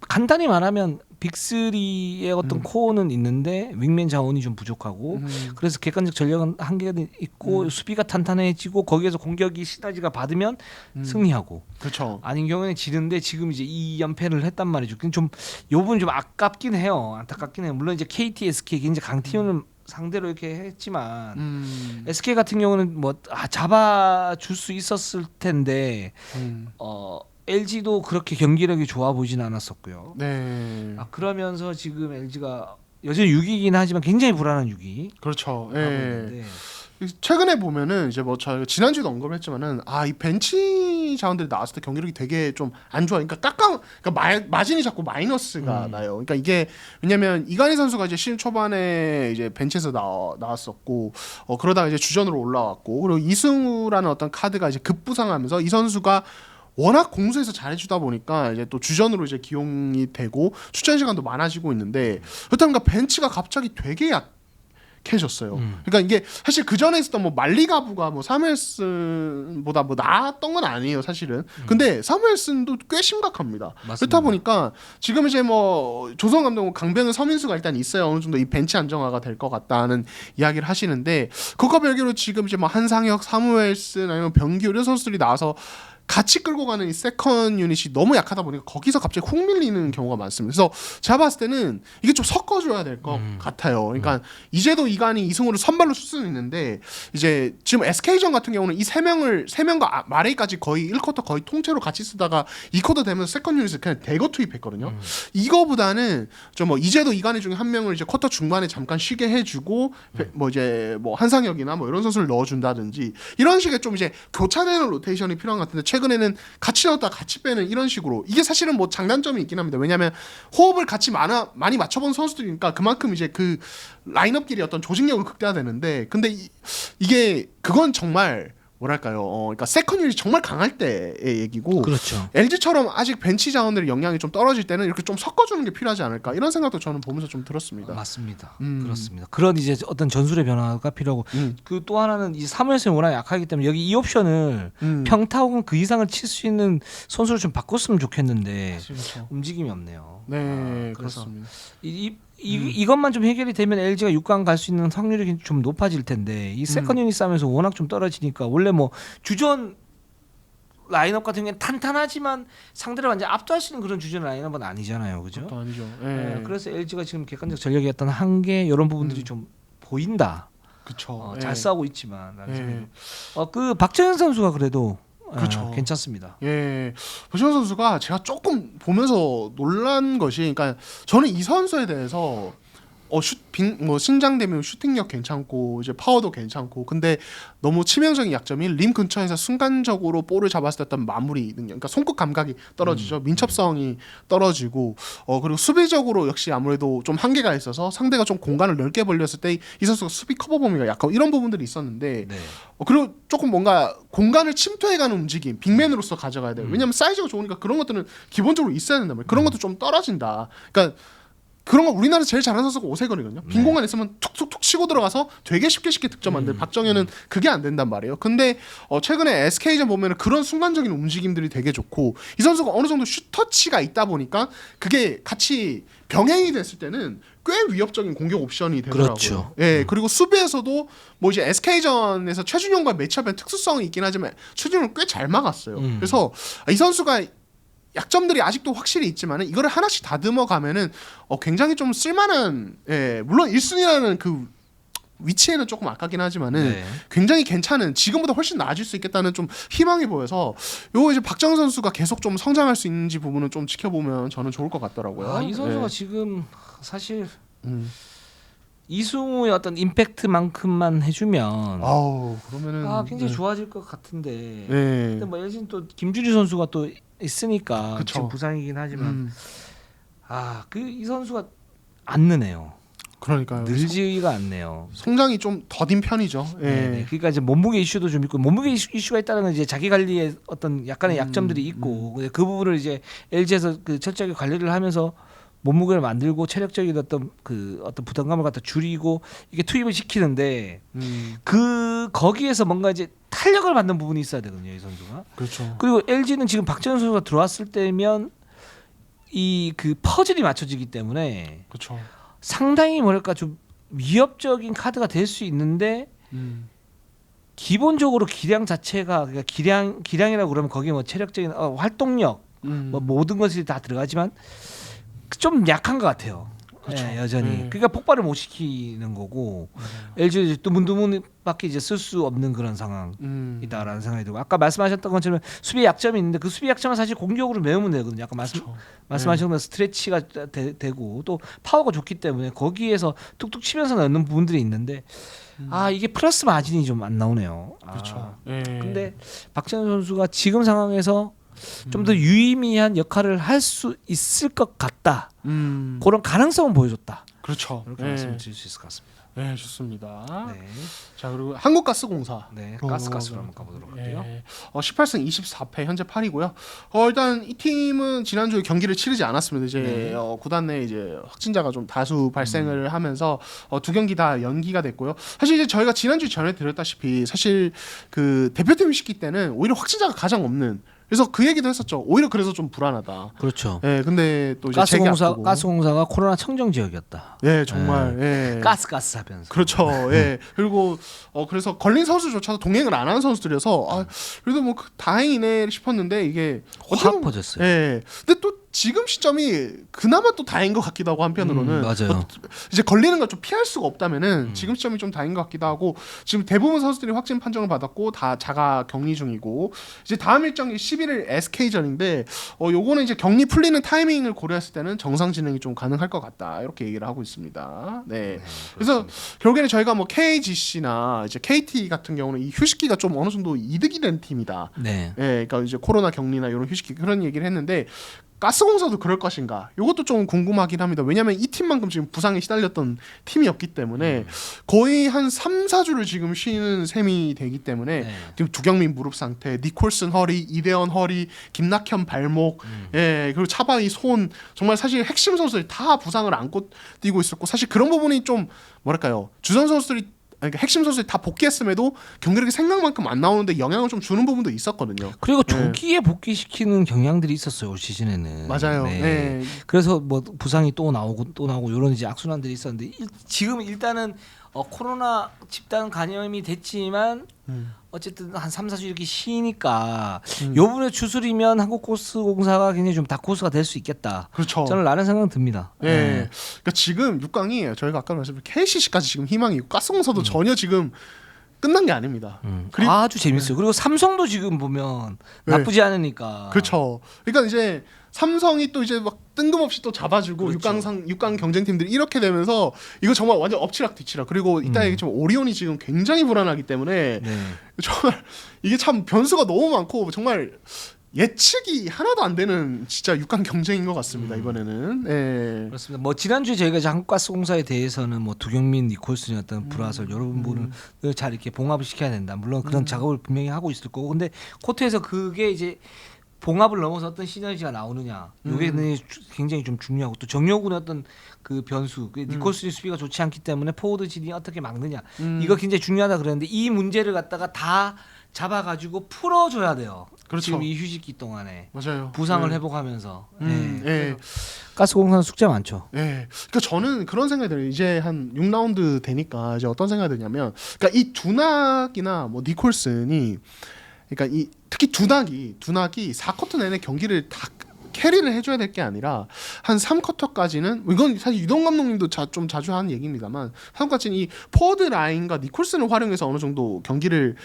Speaker 1: 간단히 말하면 빅3의 어떤 코어는 있는데 윙맨 자원이 좀 부족하고 그래서 객관적 전력은 한계가 있고 수비가 탄탄해지고 거기에서 공격이 시너지가 받으면 승리하고
Speaker 2: 그렇죠.
Speaker 1: 아닌 경우에는 지는데 지금 이제 2연패를 했단 말이죠. 좀 요 부분 좀 아깝긴 해요. 안타깝긴 해요. 물론 이제 KT, SK 굉장히 강팀을 상대로 이렇게 했지만 SK 같은 경우는 뭐 잡아줄 수 있었을 텐데 LG도 그렇게 경기력이 좋아 보진 않았었고요.
Speaker 2: 네.
Speaker 1: 그러면서 지금 LG가 여전히 6위긴 하지만 굉장히 불안한 6위.
Speaker 2: 그렇죠.
Speaker 1: 하고 있는데
Speaker 2: 최근에 보면은 이제 뭐 저희가 지난주에도 언급을 했지만은 이 벤치 자원들이 나왔을 때 경기력이 되게 좀 안 좋아. 그러니까 마진이 자꾸 마이너스가 나요. 그러니까 이게 왜냐면 이관희 선수가 이제 시즌 초반에 이제 벤치에서 나왔었고 그러다가 이제 주전으로 올라왔고 그리고 이승우라는 어떤 카드가 이제 급부상하면서 이 선수가 워낙 공수에서 잘해주다 보니까 이제 또 주전으로 이제 기용이 되고 출전 시간도 많아지고 있는데 그렇다 보니까 벤치가 갑자기 되게 약해졌어요. 그러니까 이게 사실 그 전에 있었던 뭐 말리가부가 뭐 사무엘슨보다 뭐 나았던 건 아니에요, 사실은. 근데 사무엘슨도 꽤 심각합니다.
Speaker 1: 맞습니다.
Speaker 2: 그렇다 보니까 지금 이제 뭐 조성 감독은 강병은 서민수가 일단 있어야 어느 정도 이 벤치 안정화가 될 것 같다는 이야기를 하시는데 그거 별개로 지금 이제 뭐 한상혁, 사무엘슨 아니면 병기호 이런 선수들이 나와서 같이 끌고 가는 이 세컨 유닛이 너무 약하다 보니까 거기서 갑자기 훅 밀리는 경우가 많습니다. 그래서 제가 봤을 때는 이게 좀 섞어줘야 될 것 같아요. 그러니까 이제도 이관이 이승우를 선발로 쓸 수는 있는데 이제 지금 SK전 같은 경우는 이 세 명과 마레이까지 거의 1쿼터 거의 통째로 같이 쓰다가 2쿼터 되면서 세컨 유닛을 그냥 대거 투입했거든요. 이거보다는 좀 뭐 이제도 이관이 중에 한 명을 이제 쿼터 중반에 잠깐 쉬게 해주고 뭐 이제 뭐 한상혁이나 뭐 이런 선수를 넣어준다든지 이런 식의 좀 이제 교차되는 로테이션이 필요한 것 같은데. 최근에는 같이 넣었다 같이 빼는 이런 식으로 이게 사실은 뭐 장단점이 있긴 합니다. 왜냐하면 호흡을 같이 많이 맞춰본 선수들이니까 그만큼 이제 그 라인업끼리 어떤 조직력을 극대화되는데 근데 이게 그건 정말 뭐랄까요? 그러니까 세컨 유닛이 정말 강할 때의 얘기고
Speaker 1: 그렇죠.
Speaker 2: LG처럼 아직 ben치 자원들의 영향이 좀 떨어질 때는 이렇게 좀 섞어주는 게 필요하지 않을까 이런 생각도 저는 보면서 좀 들었습니다.
Speaker 1: 맞습니다. 그렇습니다. 그런 이제 어떤 전술의 변화가 필요하고 그 또 하나는 이 사무엘슨이 워낙 약하기 때문에 여기 이 옵션을 평타 혹은 그 이상을 칠 수 있는 선수를 좀 바꿨으면 좋겠는데
Speaker 2: 그렇죠.
Speaker 1: 움직임이 없네요.
Speaker 2: 네,
Speaker 1: 그래서
Speaker 2: 그렇습니다.
Speaker 1: 이것만 좀 해결이 되면 LG가 6강 갈 수 있는 확률이 좀 높아질 텐데 이 세컨 유닛 싸움에서 워낙 좀 떨어지니까 원래 뭐 주전 라인업 같은 경우는 탄탄하지만 상대를 완전 압도할 수 있는 그런 주전 라인업은 아니잖아요, 그죠?
Speaker 2: 그것도 아니죠.
Speaker 1: 네, 그래서 LG가 지금 객관적 전력의 어떤 한계 이런 부분들이 좀 보인다.
Speaker 2: 그렇죠.
Speaker 1: 잘 싸우고 있지만 그 박정현 선수가 그래도
Speaker 2: 그렇죠.
Speaker 1: 괜찮습니다.
Speaker 2: 예, 박정현 선수가 제가 조금 보면서 놀란 것이, 그러니까 저는 이 선수에 대해서 뭐 신장되면 슈팅력 괜찮고 이제 파워도 괜찮고 근데 너무 치명적인 약점이 림 근처에서 순간적으로 볼을 잡았을 때 어떤 마무리 능력, 그러니까 손끝 감각이 떨어지죠. 민첩성이 떨어지고 그리고 수비적으로 역시 아무래도 좀 한계가 있어서 상대가 좀 공간을 넓게 벌렸을 때 이 선수가 수비 커버 범위가 약하고 이런 부분들이 있었는데 그리고 조금 뭔가 공간을 침투해가는 움직임, 빅맨으로서 가져가야 돼요. 왜냐면 사이즈가 좋으니까 그런 것들은 기본적으로 있어야 된단 말이에요. 그런 것도 좀 떨어진다. 그러니까 그런 거 우리나라에서 제일 잘하는 선수가 오세근이거든요. 빈 공간 있으면 툭툭툭 치고 들어가서 되게 쉽게 득점하는데 박정현은 그게 안 된단 말이에요. 근데 최근에 SK전 보면은 그런 순간적인 움직임들이 되게 좋고 이 선수가 어느 정도 슈터치가 있다 보니까 그게 같이 병행이 됐을 때는 꽤 위협적인 공격 옵션이 되더라고요.
Speaker 1: 그렇죠.
Speaker 2: 예, 그리고 수비에서도 뭐 이제 SK전에서 최준용과 매치업의 특수성이 있긴 하지만 최준용을 꽤 잘 막았어요. 그래서 이 선수가 약점들이 아직도 확실히 있지만은 이거를 하나씩 다듬어 가면은 굉장히 좀 쓸만한 물론 1순위라는 그 위치에는 조금 아깝긴 하지만은 굉장히 괜찮은 지금보다 훨씬 나아질 수 있겠다는 좀 희망이 보여서 요거 이제 박정현 선수가 계속 좀 성장할 수 있는지 부분은 좀 지켜보면 저는 좋을 것 같더라고요.
Speaker 1: 이 선수가 지금 사실 이승우의 어떤 임팩트만큼만 해주면
Speaker 2: 그러면은
Speaker 1: 굉장히 좋아질 것 같은데.
Speaker 2: 네.
Speaker 1: 근데 뭐 예를 들면 또 김주리 선수가 또 있으니까
Speaker 2: 그쵸.
Speaker 1: 지금 부상이긴 하지만 이 선수가 안 느네요.
Speaker 2: 그러니까요.
Speaker 1: 늘지가 않네요.
Speaker 2: 성장이 좀 더딘 편이죠. 예.
Speaker 1: 네. 그러니까 이제 몸무게 이슈도 좀 있고 몸무게 이슈가 있다는 건 이제 자기 관리에 어떤 약간의 약점들이 있고 그 부분을 이제 LG에서 그 철저하게 관리를 하면서 몸무게를 만들고 체력적인 어떤 부담감을 갖다 줄이고 이게 투입을 시키는데 거기에서 뭔가 이제 탄력을 받는 부분이 있어야 되거든요, 이 선수가.
Speaker 2: 그렇죠.
Speaker 1: 그리고 LG는 지금 박정현 선수가 들어왔을 때면 이 그 퍼즐이 맞춰지기 때문에
Speaker 2: 그렇죠.
Speaker 1: 상당히 뭐랄까 좀 위협적인 카드가 될 수 있는데 기본적으로 기량 자체가 그러니까 기량이라고 그러면 거기에 뭐 체력적인 활동력 뭐 모든 것이 다 들어가지만 좀 약한 것 같아요.
Speaker 2: 그렇죠.
Speaker 1: 네, 여전히. 그러니까 폭발을 못 시키는 거고 LG 두문두문밖에 이제 쓸 수 없는 그런 상황이다라는 생각이 들고 아까 말씀하셨던 것처럼 수비 약점이 있는데 그 수비 약점은 사실 공격으로 메우면 되거든요. 아까 말씀하신 것처럼 스트레치가 되고 또 파워가 좋기 때문에 거기에서 툭툭 치면서 넣는 부분들이 있는데 이게 플러스 마진이 좀 안 나오네요.
Speaker 2: 그렇죠.
Speaker 1: 근데 박찬호 선수가 지금 상황에서 좀 더 유의미한 역할을 할 수 있을 것 같다. 그런 가능성은 보여줬다.
Speaker 2: 그렇죠.
Speaker 1: 이렇게 말씀을 드릴 수 있을 것 같습니다.
Speaker 2: 네, 좋습니다.
Speaker 1: 네.
Speaker 2: 자, 그리고 한국가스공사.
Speaker 1: 네, 가스로 한번 가보도록 할게요.
Speaker 2: 18승 24패 현재 8위고요. 일단 이 팀은 지난주에 경기를 치르지 않았습니다. 이제 구단 내 이제 확진자가 좀 다수 발생을 하면서 두 경기 다 연기가 됐고요. 사실 이제 저희가 지난주 전에 드렸다시피 사실 그 대표팀 시기 때는 오히려 확진자가 가장 없는. 그래서 그 얘기도 했었죠. 오히려 그래서 좀 불안하다.
Speaker 1: 그렇죠.
Speaker 2: 예, 근데 또 이제
Speaker 1: 가스공사가 코로나 청정 지역이었다.
Speaker 2: 예, 정말. 예.
Speaker 1: 가스 하면서.
Speaker 2: 그렇죠. 예. 그리고 그래서 걸린 선수조차도 동행을 안 하는 선수들이어서 그래도 뭐 다행이네 싶었는데 이게
Speaker 1: 확 퍼졌어요.
Speaker 2: 예. 근데 또 지금 시점이 그나마 또 다행인 것 같기도 하고 한편으로는
Speaker 1: 맞아요.
Speaker 2: 이제 걸리는 걸 좀 피할 수가 없다면은 지금 시점이 좀 다행인 것 같기도 하고 지금 대부분 선수들이 확진 판정을 받았고 다 자가 격리 중이고 이제 다음 일정이 11일 SK전인데 요거는 이제 격리 풀리는 타이밍을 고려했을 때는 정상 진행이 좀 가능할 것 같다 이렇게 얘기를 하고 있습니다. 네. 그래서 결국에는 저희가 뭐 KGC나 이제 KT 같은 경우는 이 휴식기가 좀 어느 정도 이득이 된 팀이다.
Speaker 1: 네.
Speaker 2: 예, 그러니까 이제 코로나 격리나 이런 휴식기 그런 얘기를 했는데. 가스공사도 그럴 것인가? 이것도 좀 궁금하긴 합니다. 왜냐하면 이 팀만큼 지금 부상에 시달렸던 팀이었기 때문에 거의 한 3, 4주를 지금 쉬는 셈이 되기 때문에 지금 두경민 무릎 상태, 니콜슨 허리, 이대현 허리, 김낙현 발목, 그리고 차바이 손 정말 사실 핵심 선수들이 다 부상을 안고 뛰고 있었고 사실 그런 부분이 좀 뭐랄까요 주전 선수들이 그러니까 핵심 선수들이 다 복귀했음에도 경기력이 생각만큼 안 나오는데 영향을 좀 주는 부분도 있었거든요.
Speaker 1: 그리고 조기에 복귀시키는 경향들이 있었어요 올 시즌에는.
Speaker 2: 맞아요. 네.
Speaker 1: 그래서 뭐 부상이 또 나오고 이런 이제 악순환들이 있었는데 지금 일단은 코로나 집단 감염이 됐지만 어쨌든 한 3, 4주 이렇게 쉬니까 요번에 추스리면 한국가스공사가 굉장히 좀 다크호스가 될 수 있겠다.
Speaker 2: 그렇죠.
Speaker 1: 저는 라는 생각은 듭니다.
Speaker 2: 네. 그러니까 지금 6강이 저희가 아까 말씀드린 KCC까지 지금 희망이 있고 가스공사도 전혀 지금 끝난 게 아닙니다.
Speaker 1: 그리고 아주 재밌어요. 그리고 삼성도 지금 보면 나쁘지 않으니까.
Speaker 2: 그렇죠. 그러니까 이제 삼성이 또 이제 막 뜬금없이 또 잡아주고
Speaker 1: 그렇죠.
Speaker 2: 6강 경쟁팀들이 이렇게 되면서 이거 정말 완전 엎치락 뒤치락. 그리고 이따 얘기했지만 오리온이 지금 굉장히 불안하기 때문에 정말 이게 참 변수가 너무 많고 정말 예측이 하나도 안 되는 진짜 6강 경쟁인 것 같습니다. 이번에는. 네.
Speaker 1: 그렇습니다. 뭐 지난주에 저희가 이제 한국가스공사에 대해서는 뭐 두경민, 니콜슨의 어떤 불화설 이런 부분을 잘 이렇게 봉합을 시켜야 된다. 물론 그런 작업을 분명히 하고 있을 거고, 근데 코트에서 그게 이제 봉합을 넘어서 어떤 시너지가 나오느냐 이게 굉장히 좀 중요하고 또 정용군의 어떤 그 변수 니콜슨의 수비가 좋지 않기 때문에 포워드 진이 어떻게 막느냐 이거 굉장히 중요하다 그랬는데 이 문제를 갖다가 다 잡아가지고 풀어줘야 돼요.
Speaker 2: 그렇죠.
Speaker 1: 지금 이 휴식기 동안에
Speaker 2: 맞아요.
Speaker 1: 부상을 회복하면서
Speaker 2: 예.
Speaker 1: 가스공사는 숙제 많죠.
Speaker 2: 예. 그러니까 저는 그런 생각이 들어요. 이제 한 6라운드 되니까 이제 어떤 생각이 드냐면, 그러니까 이 두낙이나 뭐 니콜슨이, 그러니까 이 특히 두낙이 4쿼터 내내 경기를 다 캐리를 해줘야 될 게 아니라 한 3쿼터까지는, 이건 사실 유동 감독님도 좀 자주 하는 얘기입니다만, 3쿼터까지는 이 포워드 라인과 니콜슨을 활용해서 어느 정도 경기를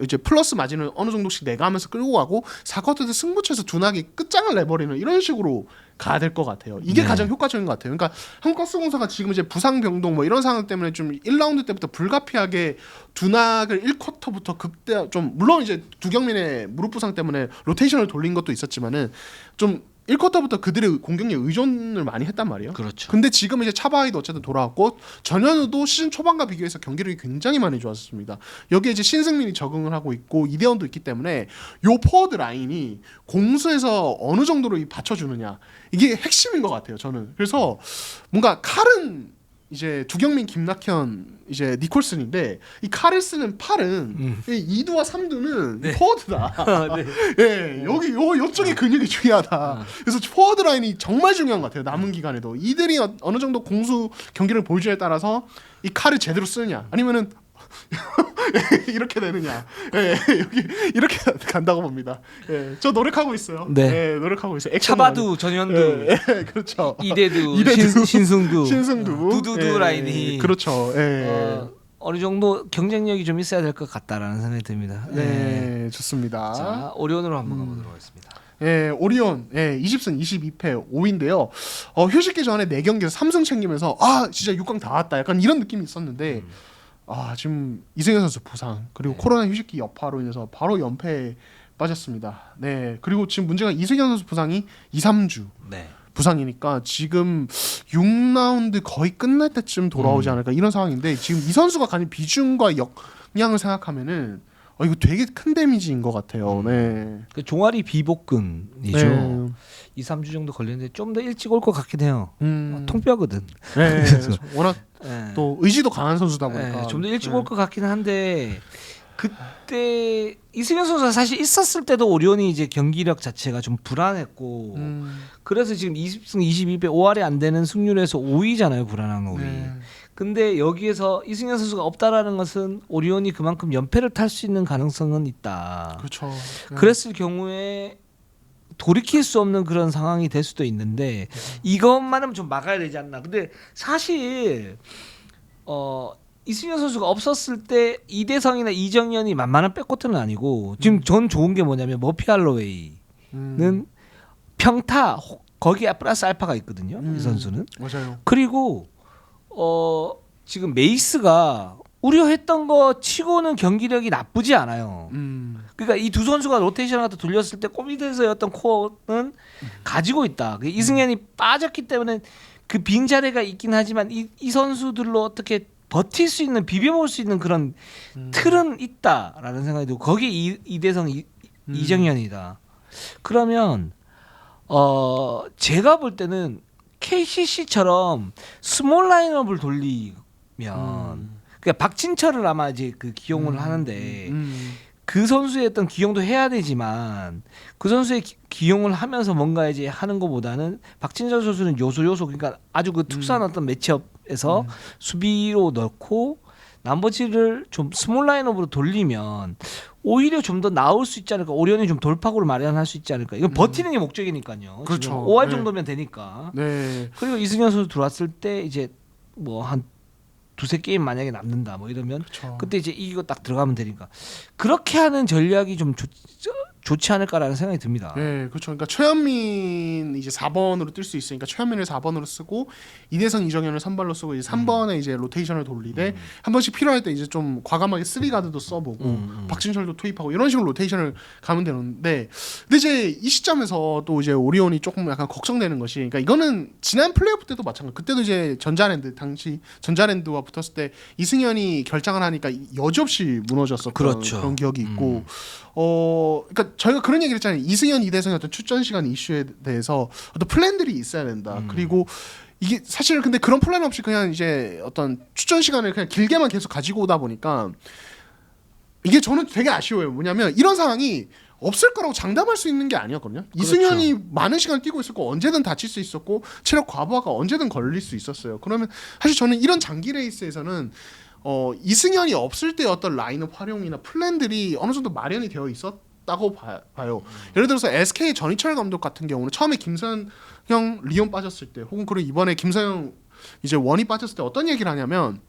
Speaker 2: 이제 플러스 마진을 어느 정도씩 내가면서 끌고 가고 4쿼터 때 승부처에서 두낙이 끝장을 내버리는 이런 식으로 가야 될 것 같아요. 이게
Speaker 1: 네.
Speaker 2: 가장 효과적인 것 같아요. 그러니까 한국가스공사가 지금 이제 부상 병동 뭐 이런 상황 때문에 좀 1라운드 때부터 불가피하게 두낙을 1쿼터부터 극대 좀, 물론 이제 두경민의 무릎 부상 때문에 로테이션을 돌린 것도 있었지만은 좀 1쿼터부터 그들의 공격에 의존을 많이 했단 말이에요.
Speaker 1: 그렇죠.
Speaker 2: 근데 지금 이제 차바이도 어쨌든 돌아왔고 전현우도 시즌 초반과 비교해서 경기력이 굉장히 많이 좋았습니다. 여기에 이제 신승민이 적응을 하고 있고 이대원도 있기 때문에 요 포워드 라인이 공수에서 어느 정도로 받쳐주느냐 이게 핵심인 것 같아요. 저는 그래서 뭔가 칼은 이제 두경민, 김낙현, 이제 니콜슨인데 이 칼을 쓰는 팔은 이 2두와 3두는
Speaker 1: 네.
Speaker 2: 포워드다.
Speaker 1: 네.
Speaker 2: 예, 여기 요쪽의 근육이 중요하다. 그래서 포워드 라인이 정말 중요한 것 같아요. 남은 기간에도 이들이 어느 정도 공수 경기를 보여주냐에 따라서 이 칼을 제대로 쓰느냐, 아니면은 이렇게 되느냐. 예, 여기 이렇게 간다고 봅니다. 예, 저 노력하고 있어요.
Speaker 1: 네.
Speaker 2: 예, 노력하고 있어요.
Speaker 1: 차바두, 전현두,
Speaker 2: 예, 그렇죠.
Speaker 1: 이대두,
Speaker 2: 이대두,
Speaker 1: 신승두,
Speaker 2: 신승두,
Speaker 1: 두두두
Speaker 2: 예,
Speaker 1: 라인이
Speaker 2: 그렇죠. 예.
Speaker 1: 어느 정도 경쟁력이 좀 있어야 될 것 같다라는 생각이 듭니다.
Speaker 2: 네, 좋습니다.
Speaker 1: 자, 오리온으로 한번 가보도록 하겠습니다.
Speaker 2: 예, 오리온 20승 22패 5위인데요. 휴식기 전에 4경기에서 3승 챙기면서 진짜 6강 다 왔다. 약간 이런 느낌이 있었는데 지금 이승현 선수 부상 그리고 코로나 휴식기 여파로 인해서 바로 연패에 빠졌습니다. 네, 그리고 지금 문제가 이승현 선수 부상이 2, 3주
Speaker 1: 네.
Speaker 2: 부상이니까 지금 6라운드 거의 끝날 때쯤 돌아오지 않을까 이런 상황인데, 지금 이 선수가 가진 비중과 역량을 생각하면은 이거 되게 큰 데미지인 것 같아요. 네.
Speaker 1: 그 종아리 비복근이죠.
Speaker 2: 네.
Speaker 1: 2, 3주 정도 걸리는데 좀 더 일찍 올 것 같긴 해요. 통뼈거든.
Speaker 2: 네.
Speaker 1: 그래서.
Speaker 2: 워낙
Speaker 1: 네.
Speaker 2: 또 의지도 강한 선수다 보니까
Speaker 1: 좀 더 일찍 올 것 같긴 한데 그때 이승현 선수가 사실 있었을 때도 오리온이 이제 경기력 자체가 좀 불안했고 그래서 지금 20승 22패 5할이 안 되는 승률에서 5위잖아요. 불안한 5위.
Speaker 2: 네.
Speaker 1: 근데 여기에서 이승현 선수가 없다라는 것은 오리온이 그만큼 연패를 탈 수 있는 가능성은 있다.
Speaker 2: 그렇죠. 네.
Speaker 1: 그랬을 경우에 돌이킬 수 없는 그런 상황이 될 수도 있는데 이것만은 좀 막아야 되지 않나. 근데 사실 이승현 선수가 없었을 때 이대성이나 이정현이 만만한 백코트는 아니고 지금 전 좋은 게 뭐냐면 머피 할로웨이는 평타 거기에 플러스 알파가 있거든요. 이 선수는.
Speaker 2: 맞아요.
Speaker 1: 그리고 지금 메이스가 우려했던 거 치고는 경기력이 나쁘지 않아요. 그러니까 이 두 선수가 로테이션을 갖다 돌렸을 때 꼬미드에서의 어떤 코어는 가지고 있다. 이승현이 빠졌기 때문에 그 빈자리가 있긴 하지만 이 선수들로 어떻게 버틸 수 있는, 비벼볼 수 있는 그런 틀은 있다라는 생각이 들고 거기에 이대성, 이정현이다. 그러면 제가 볼 때는 KCC처럼 스몰 라인업을 돌리면 그러니까 박진철을 아마 이제 그 기용을 하는데 그 선수의 어떤 기용도 해야 되지만 그 선수의 기용을 하면서 뭔가 이제 하는 것보다는 박진철 선수는 요소 그러니까 아주 그 특수한 어떤 매치업에서 수비로 넣고 나머지를 좀 스몰 라인업으로 돌리면 오히려 좀 더 나올 수 있지 않을까. 오리온이 좀 돌파구를 마련할 수 있지 않을까. 이건 버티는 게 목적이니까요.
Speaker 2: 그렇죠.
Speaker 1: 5할
Speaker 2: 네.
Speaker 1: 정도면 되니까.
Speaker 2: 네.
Speaker 1: 그리고 이승현 선수 들어왔을 때 이제 뭐 한 두세 게임 만약에 남는다 뭐 이러면
Speaker 2: 그렇죠.
Speaker 1: 그때 이제 이기고 딱 들어가면 되니까 그렇게 하는 전략이 좀 좋지 않을까라는 생각이 듭니다.
Speaker 2: 네, 그렇죠. 그러니까 최현민 이제 4번으로 뛸 수 있으니까 최현민을 4번으로 쓰고 이대성, 이정현을 선발로 쓰고 이제 3번에 이제 로테이션을 돌리되 한 번씩 필요할 때 이제 좀 과감하게 3가드도 써보고 박진철도 투입하고 이런 식으로 로테이션을 가면 되는데, 근데 이제 이 시점에서 또 이제 오리온이 조금 약간 걱정되는 것이, 그러니까 이거는 지난 플레이오프 때도 마찬가지. 그때도 이제 전자랜드 당시 전자랜드와 붙었을 때 이승현이 결장을 하니까 여지없이 무너졌었던
Speaker 1: 그렇죠.
Speaker 2: 그런 기억이 있고, 그러니까 저희가 그런 얘기를 했잖아요. 이승현, 이대성의 어떤 출전 시간 이슈에 대해서 어떤 플랜들이 있어야 된다. 그리고 이게 사실 근데 그런 플랜 없이 그냥 이제 어떤 출전 시간을 그냥 길게만 계속 가지고 오다 보니까 이게 저는 되게 아쉬워요. 뭐냐면 이런 상황이 없을 거라고 장담할 수 있는 게 아니었거든요.
Speaker 1: 그렇죠.
Speaker 2: 이승현이 많은 시간 뛰고 있었고 언제든 다칠 수 있었고 체력 과부하가 언제든 걸릴 수 있었어요. 그러면 사실 저는 이런 장기 레이스에서는 이승현이 없을 때 어떤 라인업 활용이나 플랜들이 어느 정도 마련이 되어 있었다고 봐요. 예를 들어서 SK 전희철 감독 같은 경우는 처음에 김선영 리온 빠졌을 때 혹은 그리고 이번에 김선영 이제 원이 빠졌을 때 어떤 얘기를 하냐면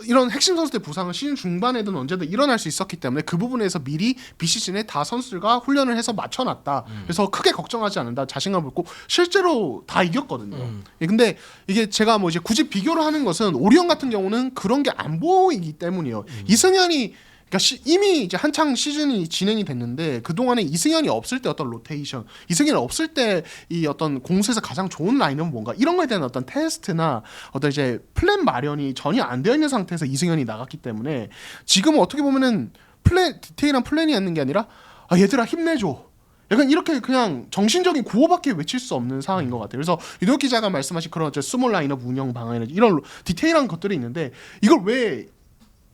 Speaker 2: 이런 핵심 선수들 부상은 시즌 중반에든 언제든 일어날 수 있었기 때문에 그 부분에서 미리 비시즌에 다 선수들과 훈련을 해서 맞춰놨다. 그래서 크게 걱정하지 않는다. 자신감을 갖고 실제로 다 이겼거든요. 근데 이게 제가 뭐 이제 굳이 비교를 하는 것은 오리온 같은 경우는 그런 게 안 보이기 때문이에요. 이승현이 그러니까 이미 이제 한창 시즌이 진행이 됐는데 그 동안에 이승현이 없을 때 어떤 로테이션, 이승현이 없을 때 이 어떤 공수에서 가장 좋은 라인은 뭔가 이런 거에 대한 어떤 테스트나 어떤 이제 플랜 마련이 전혀 안 되어 있는 상태에서 이승현이 나갔기 때문에 지금은 어떻게 보면은 디테일한 플랜이 있는 게 아니라 얘들아 힘내줘. 약간 이렇게 그냥 정신적인 구호밖에 외칠 수 없는 상황인 것 같아요. 그래서 유독 기자가 말씀하신 그런 스몰 라인업 운영 방안이나 이런 디테일한 것들이 있는데 이걸 왜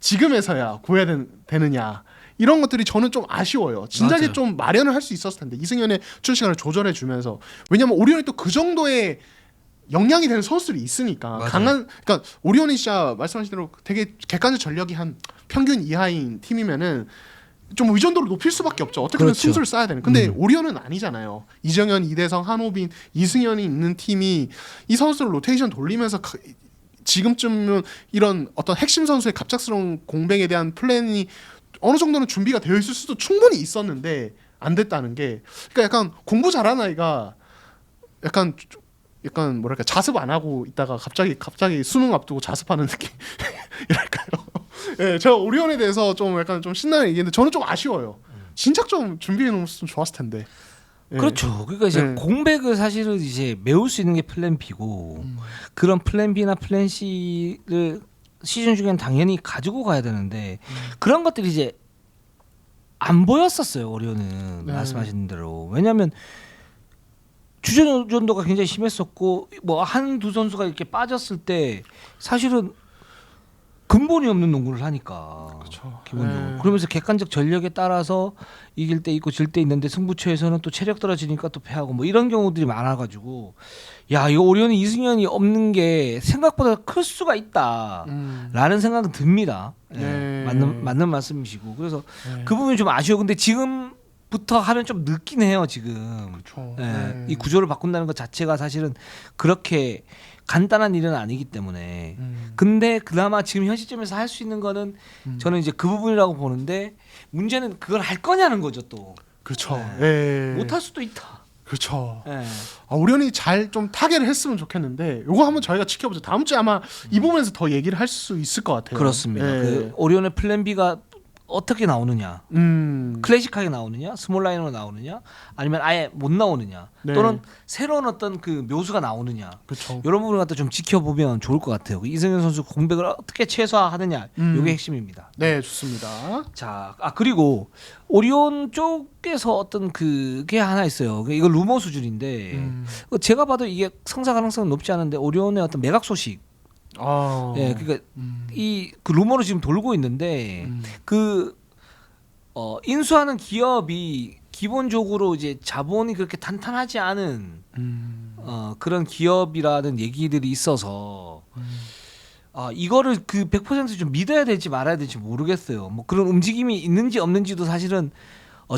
Speaker 2: 지금에서야 구해야 되느냐 이런 것들이 저는 좀 아쉬워요. 진작에
Speaker 1: 맞아요.
Speaker 2: 좀 마련을 할 수 있었을 텐데 이승현의 출전 시간을 조절해 주면서 왜냐면 오리온이 또 그 정도의 역량이 되는 선수들이 있으니까
Speaker 1: 맞아요.
Speaker 2: 강한 그러니까 오리온이 진짜 말씀하신 대로 되게 객관적 전력이 한 평균 이하인 팀이면은 좀 의존도를 높일 수밖에 없죠. 어떻게든
Speaker 1: 그렇죠.
Speaker 2: 승수를 쌓아야 되는. 근데 오리온은 아니잖아요. 이정현, 이대성, 한호빈, 이승현이 있는 팀이 이 선수를 로테이션 돌리면서 지금쯤은 이런 어떤 핵심 선수의 갑작스러운 공백에 대한 플랜이 어느 정도는 준비가 되어 있을 수도 충분히 있었는데 안 됐다는 게 그러니까 약간 공부 잘하는 아이가 약간 뭐랄까 자습 안 하고 있다가 갑자기 수능 앞두고 자습하는 느낌이랄까요. 예, 제가 오리온에 대해서 좀 약간 좀 신나는 얘기인데 저는 좀 아쉬워요. 진작 좀 준비해 놓으면 좋았을 텐데. 예.
Speaker 1: 그렇죠. 그러니까 이제
Speaker 2: 네.
Speaker 1: 공백을 사실은 이제 메울 수 있는 게 플랜 B고 그런 플랜 B나 플랜 C를 시즌 중에는 당연히 가지고 가야 되는데 그런 것들이 이제 안 보였었어요. 오리온은
Speaker 2: 네.
Speaker 1: 말씀하신 대로. 왜냐하면 주전 의존도가 굉장히 심했었고 뭐 한두 선수가 이렇게 빠졌을 때 사실은 근본이 없는 농구를 하니까
Speaker 2: 그렇죠.
Speaker 1: 기본적으로.
Speaker 2: 네.
Speaker 1: 그러면서 객관적 전력에 따라서 이길 때 있고 질 때 있는데 승부처에서는 또 체력 떨어지니까 또 패하고 뭐 이런 경우들이 많아가지고 야 이거 오리온이 이승현이 없는 게 생각보다 클 수가 있다라는 생각은 듭니다. 예,
Speaker 2: 네.
Speaker 1: 맞는 말씀이시고 그래서
Speaker 2: 네.
Speaker 1: 그 부분이 좀 아쉬워. 근데 지금부터 하면 좀 늦긴 해요 지금.
Speaker 2: 그렇죠.
Speaker 1: 예,
Speaker 2: 네.
Speaker 1: 이 구조를 바꾼다는 것 자체가 사실은 그렇게 간단한 일은 아니기 때문에 근데 그나마 지금 현 시점에서 할 수 있는 거는 저는 이제 그 부분이라고 보는데 문제는 그걸 할 거냐는 거죠 또.
Speaker 2: 그렇죠.
Speaker 1: 네.
Speaker 2: 예.
Speaker 1: 못할 수도 있다.
Speaker 2: 그렇죠.
Speaker 1: 예.
Speaker 2: 오리온이 잘 좀 타결을 했으면 좋겠는데 이거 한번 저희가 지켜보죠. 다음 주에 아마 이 부분에서 더 얘기를 할 수 있을 것 같아요.
Speaker 1: 그렇습니다.
Speaker 2: 예.
Speaker 1: 그 오리온의 플랜 B가 어떻게 나오느냐, 클래식하게 나오느냐, 스몰 라인으로 나오느냐, 아니면 아예 못 나오느냐,
Speaker 2: 네.
Speaker 1: 또는 새로운 어떤 그 묘수가 나오느냐,
Speaker 2: 그렇죠.
Speaker 1: 이런 부분을 갖다 좀 지켜보면 좋을 것 같아요. 이승현 선수 공백을 어떻게 최소화하느냐, 이게 핵심입니다.
Speaker 2: 네, 좋습니다.
Speaker 1: 자, 그리고 오리온 쪽에서 어떤 그게 하나 있어요. 이거 루머 수준인데 제가 봐도 이게 성사 가능성은 높지 않은데 오리온의 어떤 매각 소식. 예, 그러니까 이 그 루머로 지금 돌고 있는데 인수하는 기업이 기본적으로 이제 자본이 그렇게 탄탄하지 않은 그런 기업이라는 얘기들이 있어서 이거를 그 100% 좀 믿어야 될지 말아야 될지 모르겠어요. 뭐 그런 움직임이 있는지 없는지도 사실은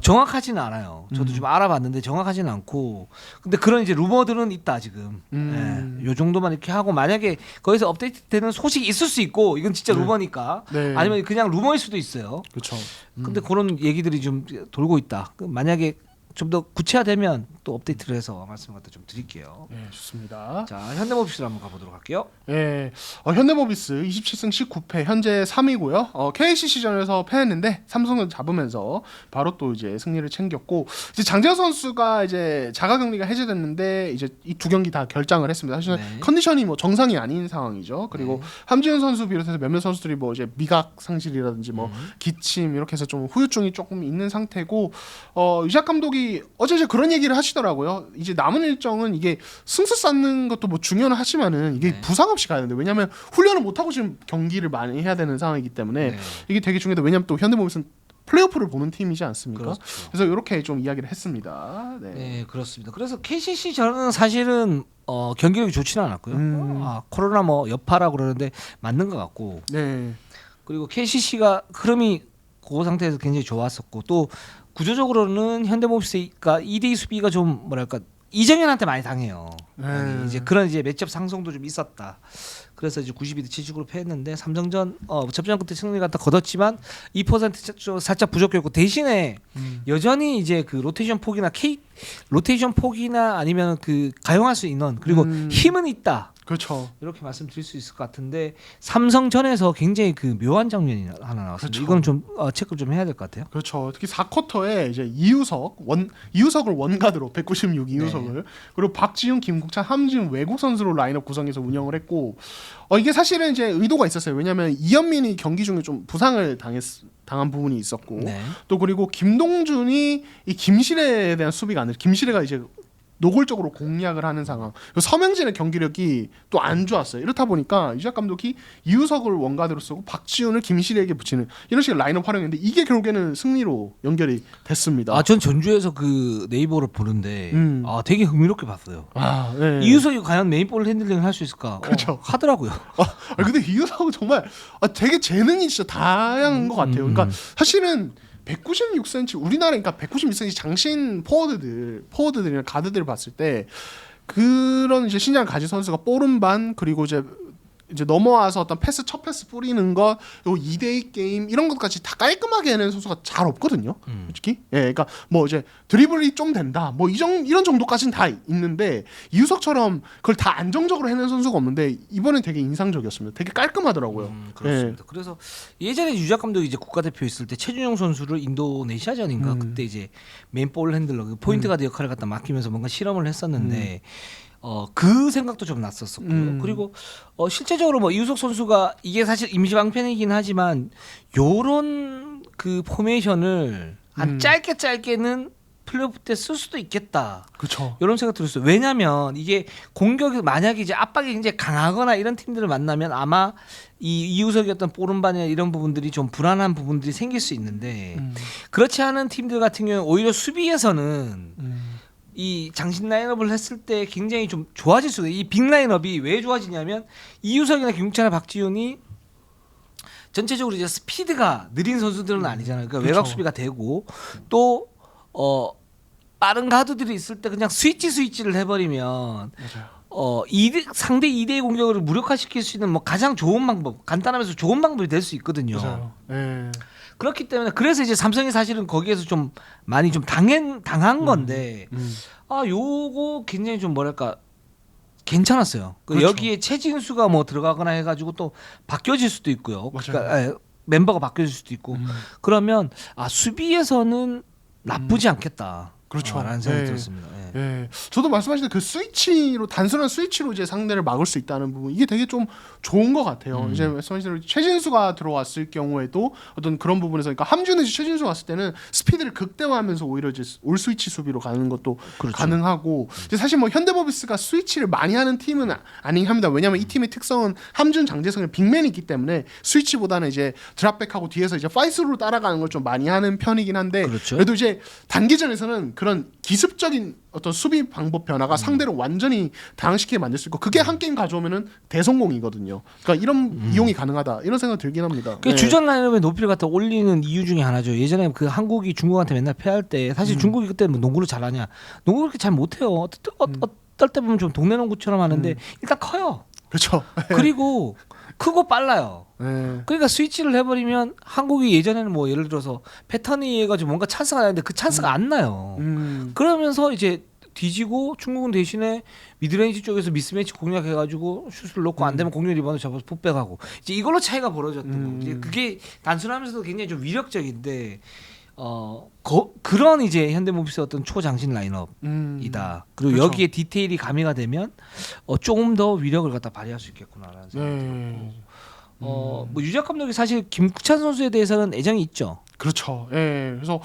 Speaker 1: 정확하지는 않아요. 저도 좀 알아봤는데 정확하지는 않고 근데 그런 이제 루머들은 있다 지금. 예, 요 정도만 이렇게 하고 만약에 거기서 업데이트되는 소식이 있을 수 있고 이건 진짜 루머니까
Speaker 2: 네.
Speaker 1: 아니면 그냥 루머일 수도 있어요.
Speaker 2: 그렇죠.
Speaker 1: 근데 그런 얘기들이 좀 돌고 있다. 만약에 좀 더 구체화되면 또 업데이트를 해서 말씀을 갖다 좀 드릴게요.
Speaker 2: 네, 좋습니다.
Speaker 1: 자, 현대모비스로 한번 가보도록 할게요.
Speaker 2: 예, 현대모비스 27승 19패 현재 3위고요. KCC전에서 패했는데 삼성을 잡으면서 바로 또 이제 승리를 챙겼고 이제 장재현 선수가 이제 자가격리가 해제됐는데 이제 이 두 경기 다 결장을 했습니다. 사실은
Speaker 1: 네.
Speaker 2: 컨디션이 뭐 정상이 아닌 상황이죠. 그리고
Speaker 1: 네.
Speaker 2: 함지훈 선수 비롯해서 몇몇 선수들이 뭐 이제 미각 상실이라든지 뭐 기침 이렇게 해서 좀 후유증이 조금 있는 상태고 유작 감독이 어제 이제 그런 얘기를 하시더라고요. 이제 남은 일정은 이게 승수 쌓는 것도 뭐 중요는 하지만은 이게
Speaker 1: 네.
Speaker 2: 부상 없이 가야 되는데 왜냐하면 훈련을 못 하고 지금 경기를 많이 해야 되는 상황이기 때문에
Speaker 1: 네.
Speaker 2: 이게 되게 중요해요. 왜냐하면 또 현대모비스는 플레이오프를 보는 팀이지 않습니까?
Speaker 1: 그렇죠.
Speaker 2: 그래서 이렇게 좀 이야기를 했습니다. 네.
Speaker 1: 네, 그렇습니다. 그래서 KCC 저는 사실은 경기력이 좋지는 않았고요. 코로나 뭐 여파라고 그러는데 맞는 것 같고.
Speaker 2: 네.
Speaker 1: 그리고 KCC가 흐름이 그 상태에서 굉장히 좋았었고 또 구조적으로는 현대모비스가 2대2 수비가 좀 뭐랄까 이정현한테 많이 당해요.
Speaker 2: 네.
Speaker 1: 이제 그런 이제 매치업 상성도 좀 있었다. 그래서 이제 92대 70으로 패했는데 삼성전 접전 끝에 승리 갖다 거뒀지만 2% 살짝 부족했고 대신에 여전히 이제 그 로테이션 폭이나 아니면 그 가용할 수 있는 그리고 힘은 있다.
Speaker 2: 그렇죠.
Speaker 1: 이렇게 말씀드릴 수 있을 것 같은데 삼성전에서 굉장히 그 묘한 장면이 하나 나왔습니다.
Speaker 2: 그렇죠.
Speaker 1: 이거는 좀 체크를 좀 해야 될 것 같아요.
Speaker 2: 그렇죠. 특히 4쿼터에 이제 이우석을 원가드로 196 이우석을
Speaker 1: 네.
Speaker 2: 그리고 박지훈, 김국찬, 함지훈 외국 선수로 라인업 구성해서 운영을 했고 이게 사실은 이제 의도가 있었어요. 왜냐하면 이현민이 경기 중에 좀 부상을 당한 부분이 있었고
Speaker 1: 네.
Speaker 2: 또 그리고 김동준이 이 김실에 대한 수비가 안 돼. 김실에가 이제 노골적으로 공략을 하는 상황. 서명진의 경기력이 또 안 좋았어요. 이렇다 보니까 유작 감독이 이우석을 원가드로 쓰고 박지훈을 김실에게 붙이는 이런 식의 라인업 활용했는데 이게 결국에는 승리로 연결이 됐습니다.
Speaker 1: 전 전주에서 그 네이버를 보는데 되게 흥미롭게 봤어요.
Speaker 2: 네.
Speaker 1: 이우석이 과연 메인볼 핸들링을 할 수 있을까?
Speaker 2: 그렇죠.
Speaker 1: 하더라고요.
Speaker 2: 근데 이우석은 정말 되게 재능이 진짜 다양한 것 같아요. 그러니까 사실은 196cm 우리나라 그러니까 196cm 장신 포워드들이나 가드들을 봤을 때 그런 이제 신장 가진 선수가 오른반 그리고 이제 넘어와서 어떤 첫 패스 뿌리는 거, 요 2대2 게임 이런 것까지 다 깔끔하게 해내는 선수가 잘 없거든요. 솔직히. 예, 그러니까 뭐 이제 드리블이 좀 된다. 뭐 이런 정도까지는 다 있는데 이우석처럼 그걸 다 안정적으로 해내는 선수가 없는데 이번엔 되게 인상적이었습니다. 되게 깔끔하더라고요.
Speaker 1: 그렇습니다.
Speaker 2: 예.
Speaker 1: 그래서 예전에 유작 감독이 이제 국가대표 있을 때 최준용 선수를 인도네시아전인가 그때 이제 메인볼 핸들러 포인트 가드 역할을 갖다 맡기면서 뭔가 실험을 했었는데. 그 생각도 좀 났었었고요. 그리고 실제적으로 뭐 이우석 선수가 이게 사실 임시 방편이긴 하지만 요런 그 포메이션을 한 짧게는 플레이오프 때 쓸 수도 있겠다.
Speaker 2: 그렇죠.
Speaker 1: 이런 생각 들었어요. 왜냐하면 이게 공격이 만약에 이제 압박이 굉장히 강하거나 이런 팀들을 만나면 아마 이 이우석의 어떤 오른반이나 이런 부분들이 좀 불안한 부분들이 생길 수 있는데 그렇지 않은 팀들 같은 경우는 오히려 수비에서는 이 장신 라인업을 했을 때 굉장히 좀 좋아질 수가 있어요. 이 빅 라인업이 왜 좋아지냐면 이우석이나 김국찬이나 박지훈이 전체적으로 이제 스피드가 느린 선수들은 아니잖아요. 그러니까 외곽 수비가 되고 또 빠른 가드들이 있을 때 그냥 스위치를 해버리면 상대 2대2 공격을 무력화시킬 수 있는 뭐 가장 좋은 방법, 간단하면서 좋은 방법이 될 수 있거든요.
Speaker 2: 맞아요. 예.
Speaker 1: 그렇기 때문에 그래서 이제 삼성이 사실은 거기에서 좀 많이 좀 당한 건데 요거 굉장히 좀 뭐랄까 괜찮았어요.
Speaker 2: 그렇죠.
Speaker 1: 여기에 최진수가 뭐 들어가거나 해가지고 또 바뀌어질 수도 있고요.
Speaker 2: 맞아요.
Speaker 1: 그러니까 멤버가 바뀌어질 수도 있고 그러면 수비에서는 나쁘지 않겠다.
Speaker 2: 그렇죠.
Speaker 1: 라는 생각이
Speaker 2: 네.
Speaker 1: 들었습니다. 예.
Speaker 2: 예, 저도 말씀하신 그 단순한 스위치로 이제 상대를 막을 수 있다는 부분 이게 되게 좀 좋은 것 같아요. 이제 말씀하신 대로 최진수가 들어왔을 경우에도 어떤 그런 부분에서 그러니까 함준은 최진수 왔을 때는 스피드를 극대화하면서 오히려 이제 올 스위치 수비로 가는 것도
Speaker 1: 그렇죠.
Speaker 2: 가능하고 이제 사실 뭐 현대모비스가 스위치를 많이 하는 팀은 아니긴 합니다. 왜냐하면 이 팀의 특성은 함준, 장재성의 빅맨이 있기 때문에 스위치보다는 이제 드랍백하고 뒤에서 이제 파이스로 따라가는 걸 좀 많이 하는 편이긴 한데
Speaker 1: 그렇죠.
Speaker 2: 그래도 이제 단기전에서는 그런 기습적인 어떤 수비 방법 변화가 상대를 완전히 당황시키게 만들 수 있고 그게 한 게임 가져오면은 대성공이거든요. 그러니까 이런 이용이 가능하다 이런 생각 들긴 합니다.
Speaker 1: 그 주전 라인업의 높이를 갖다 올리는 이유 중에 하나죠. 예전에 그 한국이 중국한테 맨날 패할 때 사실 중국이 그때 뭐 농구를 잘하냐? 농구 그렇게 잘 못해요. 어떨 때 보면 좀 동네 농구처럼 하는데 일단 커요.
Speaker 2: 그렇죠.
Speaker 1: 그리고 크고 빨라요.
Speaker 2: 네.
Speaker 1: 그러니까 스위치를 해버리면 한국이 예전에는 뭐 예를 들어서 패턴이 해가지고 뭔가 찬스가 나는데 그 찬스가 안 나요. 그러면서 이제 뒤지고 중국은 대신에 미드레인지 쪽에서 미스매치 공략해가지고 슛을 넣고 안 되면 공략 리바운드 잡아서 풋백하고 이제 이걸로 차이가 벌어졌던 거고 이제 그게 단순하면서도 굉장히 좀 위력적인데 그런 이제 현대모비스의 어떤 초장신 라인업이다. 그리고
Speaker 2: 그렇죠.
Speaker 1: 여기에 디테일이 가미가 되면 조금 더 위력을 갖다 발휘할 수 있겠구나라는 생각이 들고. 뭐 유작 감독이 사실 김국찬 선수에 대해서는 애정이 있죠.
Speaker 2: 그렇죠. 예. 그래서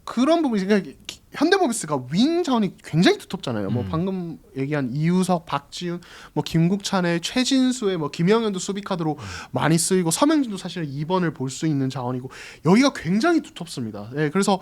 Speaker 2: 그런 부분이 그러니까 현대모비스가 윙전이 굉장히 두텁잖아요. 뭐 방금 얘기한 이우석, 박지훈, 뭐 김국찬의 최진수의 뭐 김영현도 수비 카드로 많이 쓰이고 서명진도 사실 2번을 볼 수 있는 자원이고 여기가 굉장히 두텁습니다. 예, 그래서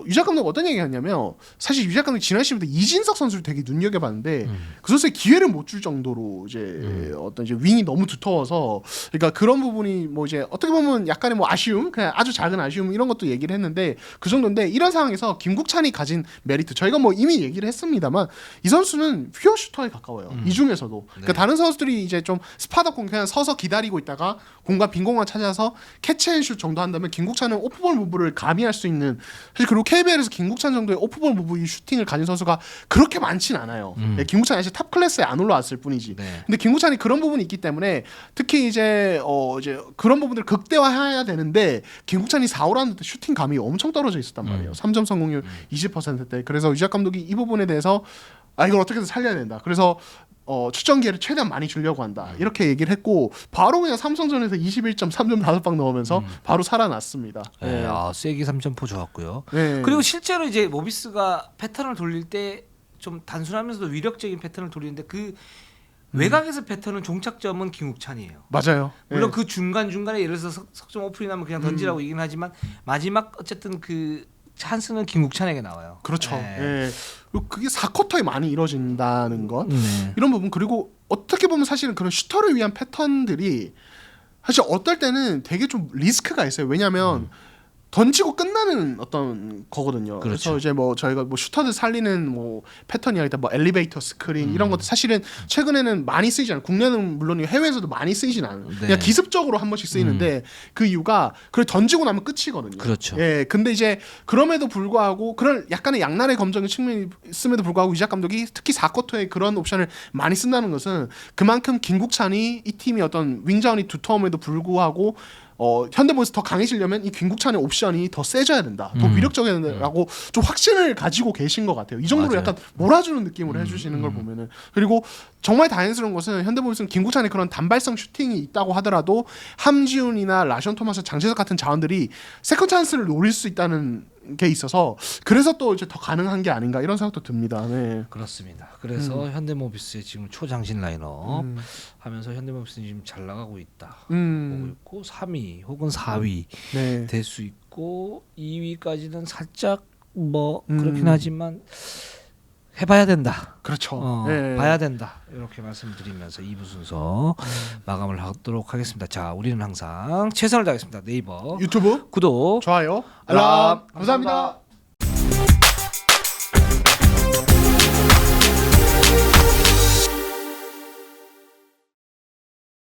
Speaker 2: 유작 감독 어떤 얘기했냐면 사실 유작 감독 지난 시즌부터 이진석 선수를 되게 눈여겨봤는데 그 선수의 기회를 못 줄 정도로 이제 어떤 이제 윙이 너무 두터워서 그러니까 그런 부분이 뭐 이제 어떻게 보면 약간의 뭐 아쉬움, 그냥 아주 작은 아쉬움 이런 것도 얘기를 했는데 그 정도인데 이런 상황에서 김국찬이 가진 메리트 저희가 뭐 이미 얘기를 했습니다만 이 선수는 퓨어 슈터에 가까워요. 이 중에서도 그러니까 다른 선수들이 이제 좀 스팟업 공 그냥 서서 기다리고 있다가 공간 빈 공간 찾아서 캐치앤슛 정도 한다면 김국찬은 오프볼 무브를 가미할 수 있는 사실 그리고 KBL에서 김국찬 정도의 오프볼 무브 이 슈팅을 가진 선수가 그렇게 많진 않아요. 네, 김국찬이 사실 탑 클래스에 안 올라왔을 뿐이지.
Speaker 1: 네.
Speaker 2: 근데 김국찬이 그런 부분이 있기 때문에 특히 이제 이제 그런 부분들을 극대화해야 되는데 김국찬이 4, 5라운드 때 슈팅 감이 엄청 떨어져 있었단 말이에요. 3점 성공률 20%대. 그래서 유작 감독이 이 부분에 대해서 이걸 어떻게든 살려야 된다. 그래서 출전 기회를 최대한 많이 주려고 한다. 이렇게 얘기를 했고 바로 그냥 삼성전에서 21점 3점 5방 넣으면서 바로 살아났습니다.
Speaker 1: 네, 세기 3점포 좋았고요.
Speaker 2: 네.
Speaker 1: 그리고 실제로 이제 모비스가 패턴을 돌릴 때 좀 단순하면서도 위력적인 패턴을 돌리는데 그 외곽에서 패턴은 종착점은 김국찬이에요.
Speaker 2: 맞아요.
Speaker 1: 물론 그 중간 중간에 예를 들어서 석점 오프닝 하면 그냥 던지라고 얘기는 하지만 마지막 어쨌든 그 찬스는 김국찬에게 나와요.
Speaker 2: 그렇죠.
Speaker 1: 네.
Speaker 2: 예. 그리고 그게 4쿼터에 많이 이루어진다는 것
Speaker 1: 네.
Speaker 2: 이런 부분 그리고 어떻게 보면 사실은 그런 슈터를 위한 패턴들이 사실 어떨 때는 되게 좀 리스크가 있어요. 왜냐하면 던지고 끝나는 어떤 거거든요.
Speaker 1: 그렇죠.
Speaker 2: 그래서 이제 뭐 저희가 뭐 슈터들 살리는 뭐 패턴이 아니다 뭐 엘리베이터 스크린 이런 것도 사실은 최근에는 많이 쓰이지 않아요. 국내는 물론 해외에서도 많이 쓰이진 않아요.
Speaker 1: 네.
Speaker 2: 그냥 기습적으로 한 번씩 쓰이는데 그 이유가 그걸 던지고 나면 끝이거든요.
Speaker 1: 그렇죠.
Speaker 2: 예, 근데 이제 그럼에도 불구하고 그런 약간의 양날의 검정의 측면이 있음에도 불구하고 이작 감독이 특히 4쿼터에 그런 옵션을 많이 쓴다는 것은 그만큼 김국찬이 이 팀이 어떤 윙자원이 두터움에도 불구하고 현대모비스 더 강해지려면 이 김국찬의 옵션이 더 세져야 된다, 더 위력적이어야 된다라고 좀 확신을 가지고 계신 것 같아요. 이 정도로
Speaker 1: 맞아요.
Speaker 2: 약간 몰아주는 느낌으로 해주시는 걸 보면은 그리고 정말 다행스러운 것은 현대모비스는 김국찬의 그런 단발성 슈팅이 있다고 하더라도 함지훈이나 라션 토마스, 장재석 같은 자원들이 세컨 찬스를 노릴 수 있다는 게 있어서 그래서 또 이제 더 가능한 게 아닌가 이런 생각도 듭니다. 네.
Speaker 1: 그렇습니다. 그래서 현대모비스의 지금 초장신 라인업 하면서 현대모비스는 지금 잘 나가고 있다. 보고 있고 3위 혹은 4위
Speaker 2: 네.
Speaker 1: 될 수 있고 2위까지는 살짝 뭐 그렇긴 하지만 해봐야 된다.
Speaker 2: 그렇죠. 네.
Speaker 1: 봐야 된다. 이렇게 말씀드리면서 2부 순서 마감을 하도록 하겠습니다. 자, 우리는 항상 최선을 다하겠습니다. 네이버
Speaker 2: 유튜브
Speaker 1: 구독
Speaker 2: 좋아요
Speaker 1: 알람.
Speaker 2: 감사합니다.